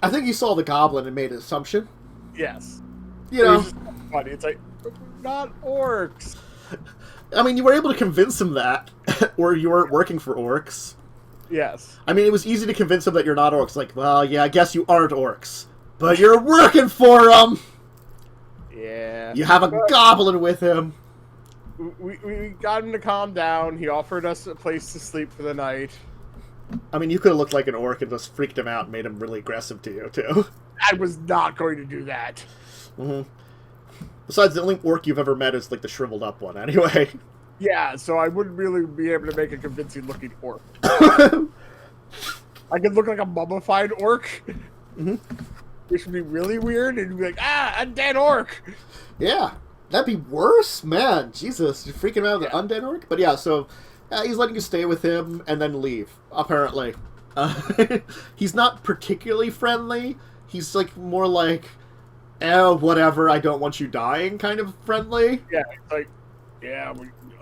A: I think he saw the goblin and made an assumption.
B: Yes.
A: You know.
B: It's just funny. It's like, not orcs.
A: I mean, you were able to convince him that, or you weren't working for orcs.
B: Yes.
A: I mean, it was easy to convince him that you're not orcs. Like, well, yeah, I guess you aren't orcs. But you're working for them!
B: Yeah.
A: You have a goblin with him.
B: We got him to calm down. He offered us a place to sleep for the night.
A: I mean, you could have looked like an orc and just freaked him out and made him really aggressive to you, too.
B: I was not going to do that.
A: Mm-hmm. Besides, the only orc you've ever met is, like, the shriveled up one, anyway.
B: Yeah, so I wouldn't really be able to make a convincing-looking orc. I could look like a mummified orc, which would be really weird, and you'd be like, a dead orc!
A: Yeah, that'd be worse? Man, Jesus, you're freaking out with an undead orc? But yeah, so he's letting you stay with him and then leave, apparently. He's not particularly friendly. He's, like, more like, whatever, I don't want you dying kind of friendly.
B: Yeah, it's like, yeah,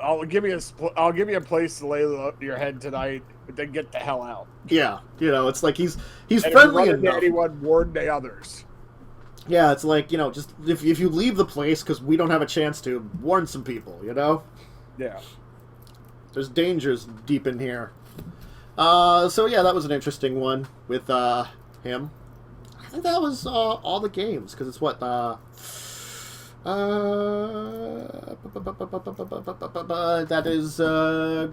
B: I'll give you a place to lay your head tonight, but then get the hell out.
A: Yeah, you know, it's like he's
B: and
A: friendly
B: if you
A: enough.
B: anyone, warn the others.
A: Yeah, it's like, you know, just if you leave the place because we don't have a chance to, warn some people, you know?
B: Yeah.
A: There's dangers deep in here. So yeah, that was an interesting one with him. I think that was all the games, because it's what, that is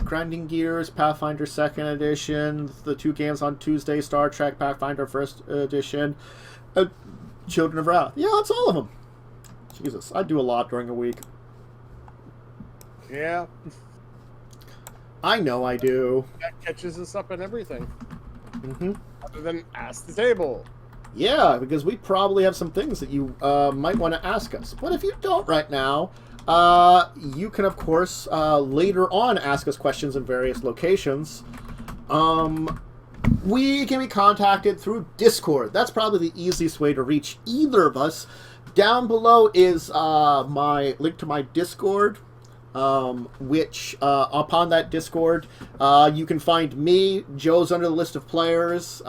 A: Grinding Gears, Pathfinder 2nd Edition, the 2 games on Tuesday, Star Trek, Pathfinder 1st Edition, Children of Wrath. Yeah, that's all of them. Jesus, I do a lot during a week.
B: Yeah.
A: I know I do.
B: That catches us up in everything.
A: Mm-hmm.
B: Other than Ask the Table.
A: Yeah, because we probably have some things that you might want to ask us. But if you don't right now, you can, of course, later on ask us questions in various locations. We can be contacted through Discord. That's probably the easiest way to reach either of us. Down below is my link to my Discord, which upon that Discord, you can find me. Joe's under the list of players.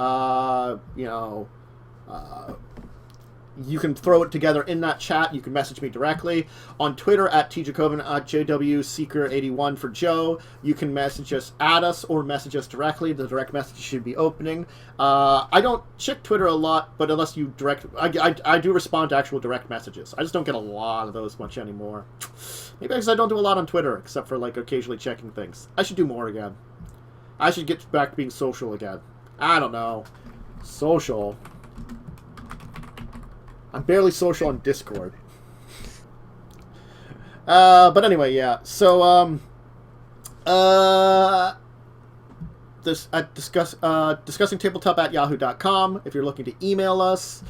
A: You can throw it together in that chat. You can message me directly on Twitter at tjacobin at jwseeker81 for Joe. You can message us at us or message us directly. The direct message should be opening. I don't check Twitter a lot, but unless you direct, I do respond to actual direct messages. I just don't get a lot of those much anymore. Maybe because I don't do a lot on Twitter, except for like occasionally checking things. I should do more again. I should get back to being social again. I don't know. Social. I'm barely social on Discord. But anyway, yeah. So, discussing tabletop at yahoo.com if you're looking to email us.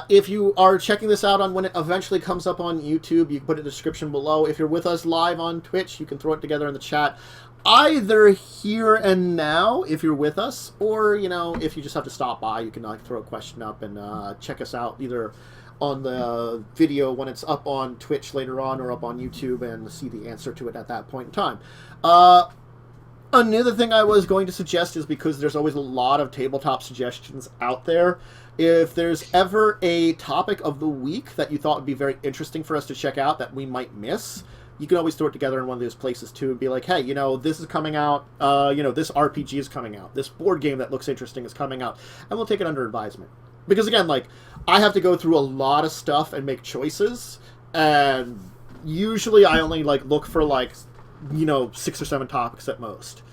A: If you are checking this out on when it eventually comes up on YouTube, you can put it in the description below. If you're with us live on Twitch, you can throw it together in the chat. Either here and now, if you're with us, or, you know, if you just have to stop by, you can like throw a question up and check us out either on the video when it's up on Twitch later on or up on YouTube and see the answer to it at that point in time. Another thing I was going to suggest is because there's always a lot of tabletop suggestions out there. If there's ever a topic of the week that you thought would be very interesting for us to check out that we might miss, you can always throw it together in one of those places too and be like, hey, you know, this is coming out, this RPG is coming out, this board game that looks interesting is coming out, and we'll take it under advisement. Because again, like, I have to go through a lot of stuff and make choices, and usually I only, like, look for, like, 6 or 7 topics at most.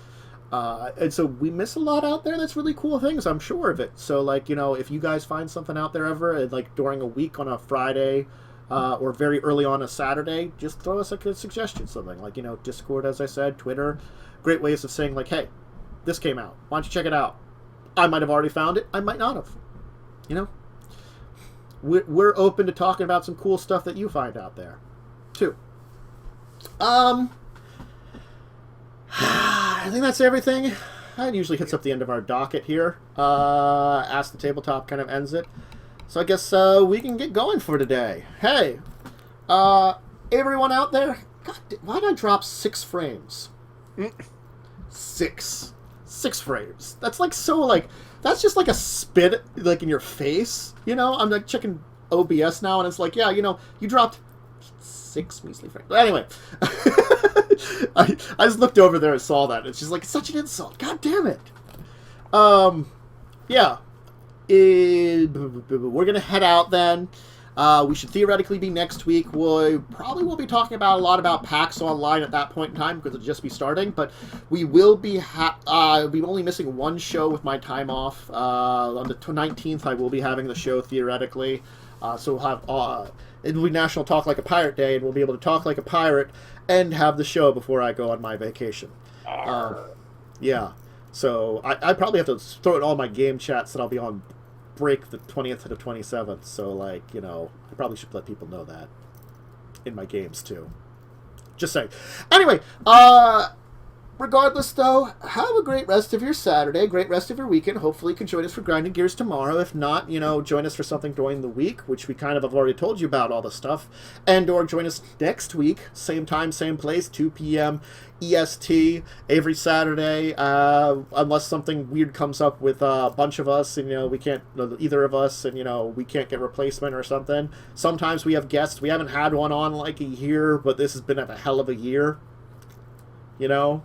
A: And so we miss a lot out there that's really cool things, I'm sure of it. So, like, if you guys find something out there ever, like, during a week on a Friday, or very early on a Saturday, just throw us a suggestion, something like, Discord, as I said, Twitter, great ways of saying like, hey, this came out, why don't you check it out? I might have already found it, I might not have, we're open to talking about some cool stuff that you find out there, too. I think that's everything. That usually hits up the end of our docket here. Ask the Tabletop kind of ends it. So I guess we can get going for today. Hey, everyone out there, God, why did I drop 6 frames? 6 frames. That's like so like that's just like a spit like in your face. You know, I'm like checking OBS now, and it's like, yeah, you know, you dropped 6 measly frames. But anyway, I just looked over there and saw that. It's just like, it's such an insult. God damn it. Yeah. We're going to head out then. We should theoretically be next week. We probably won't be talking about a lot about PAX Online at that point in time because it'll just be starting. But we will be only missing one show with my time off. On the 19th, I will be having the show theoretically. So we'll have it'll be National Talk Like a Pirate Day, and we'll be able to talk like a pirate and have the show before I go on my vacation. Yeah. So I probably have to throw in all my game chats that I'll be on break the 20th to the 27th. So, like, you know, I probably should let people know that in my games, too. Just saying. Anyway, regardless, though, have a great rest of your Saturday, great rest of your weekend. Hopefully you can join us for Grinding Gears tomorrow. If not, you know, join us for something during the week, which we kind of have already told you about all the stuff. And or join us next week, same time, same place, 2 p.m. EST, every Saturday, unless something weird comes up with a bunch of us, and, you know, we can't, either of us, and, you know, we can't get replacement or something. Sometimes we have guests. We haven't had one on like a year, but this has been a hell of a year. You know?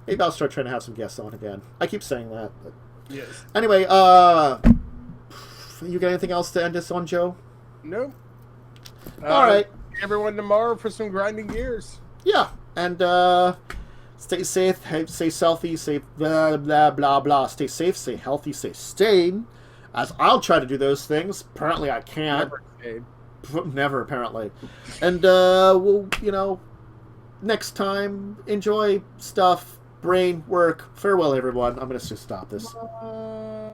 A: Maybe I'll start trying to have some guests on again. I keep saying that. But...
B: Yes.
A: Anyway, you got anything else to end us on, Joe?
B: Nope.
A: All right.
B: Everyone tomorrow for some Grinding Gears.
A: Yeah. And stay safe, stay healthy, stay blah, blah, blah, blah. Stay safe, stay healthy, stay sane. As I'll try to do those things. Apparently I can't. Never, apparently. And we'll, you know, next time, enjoy stuff, brain, work. Farewell, everyone. I'm going to stop this.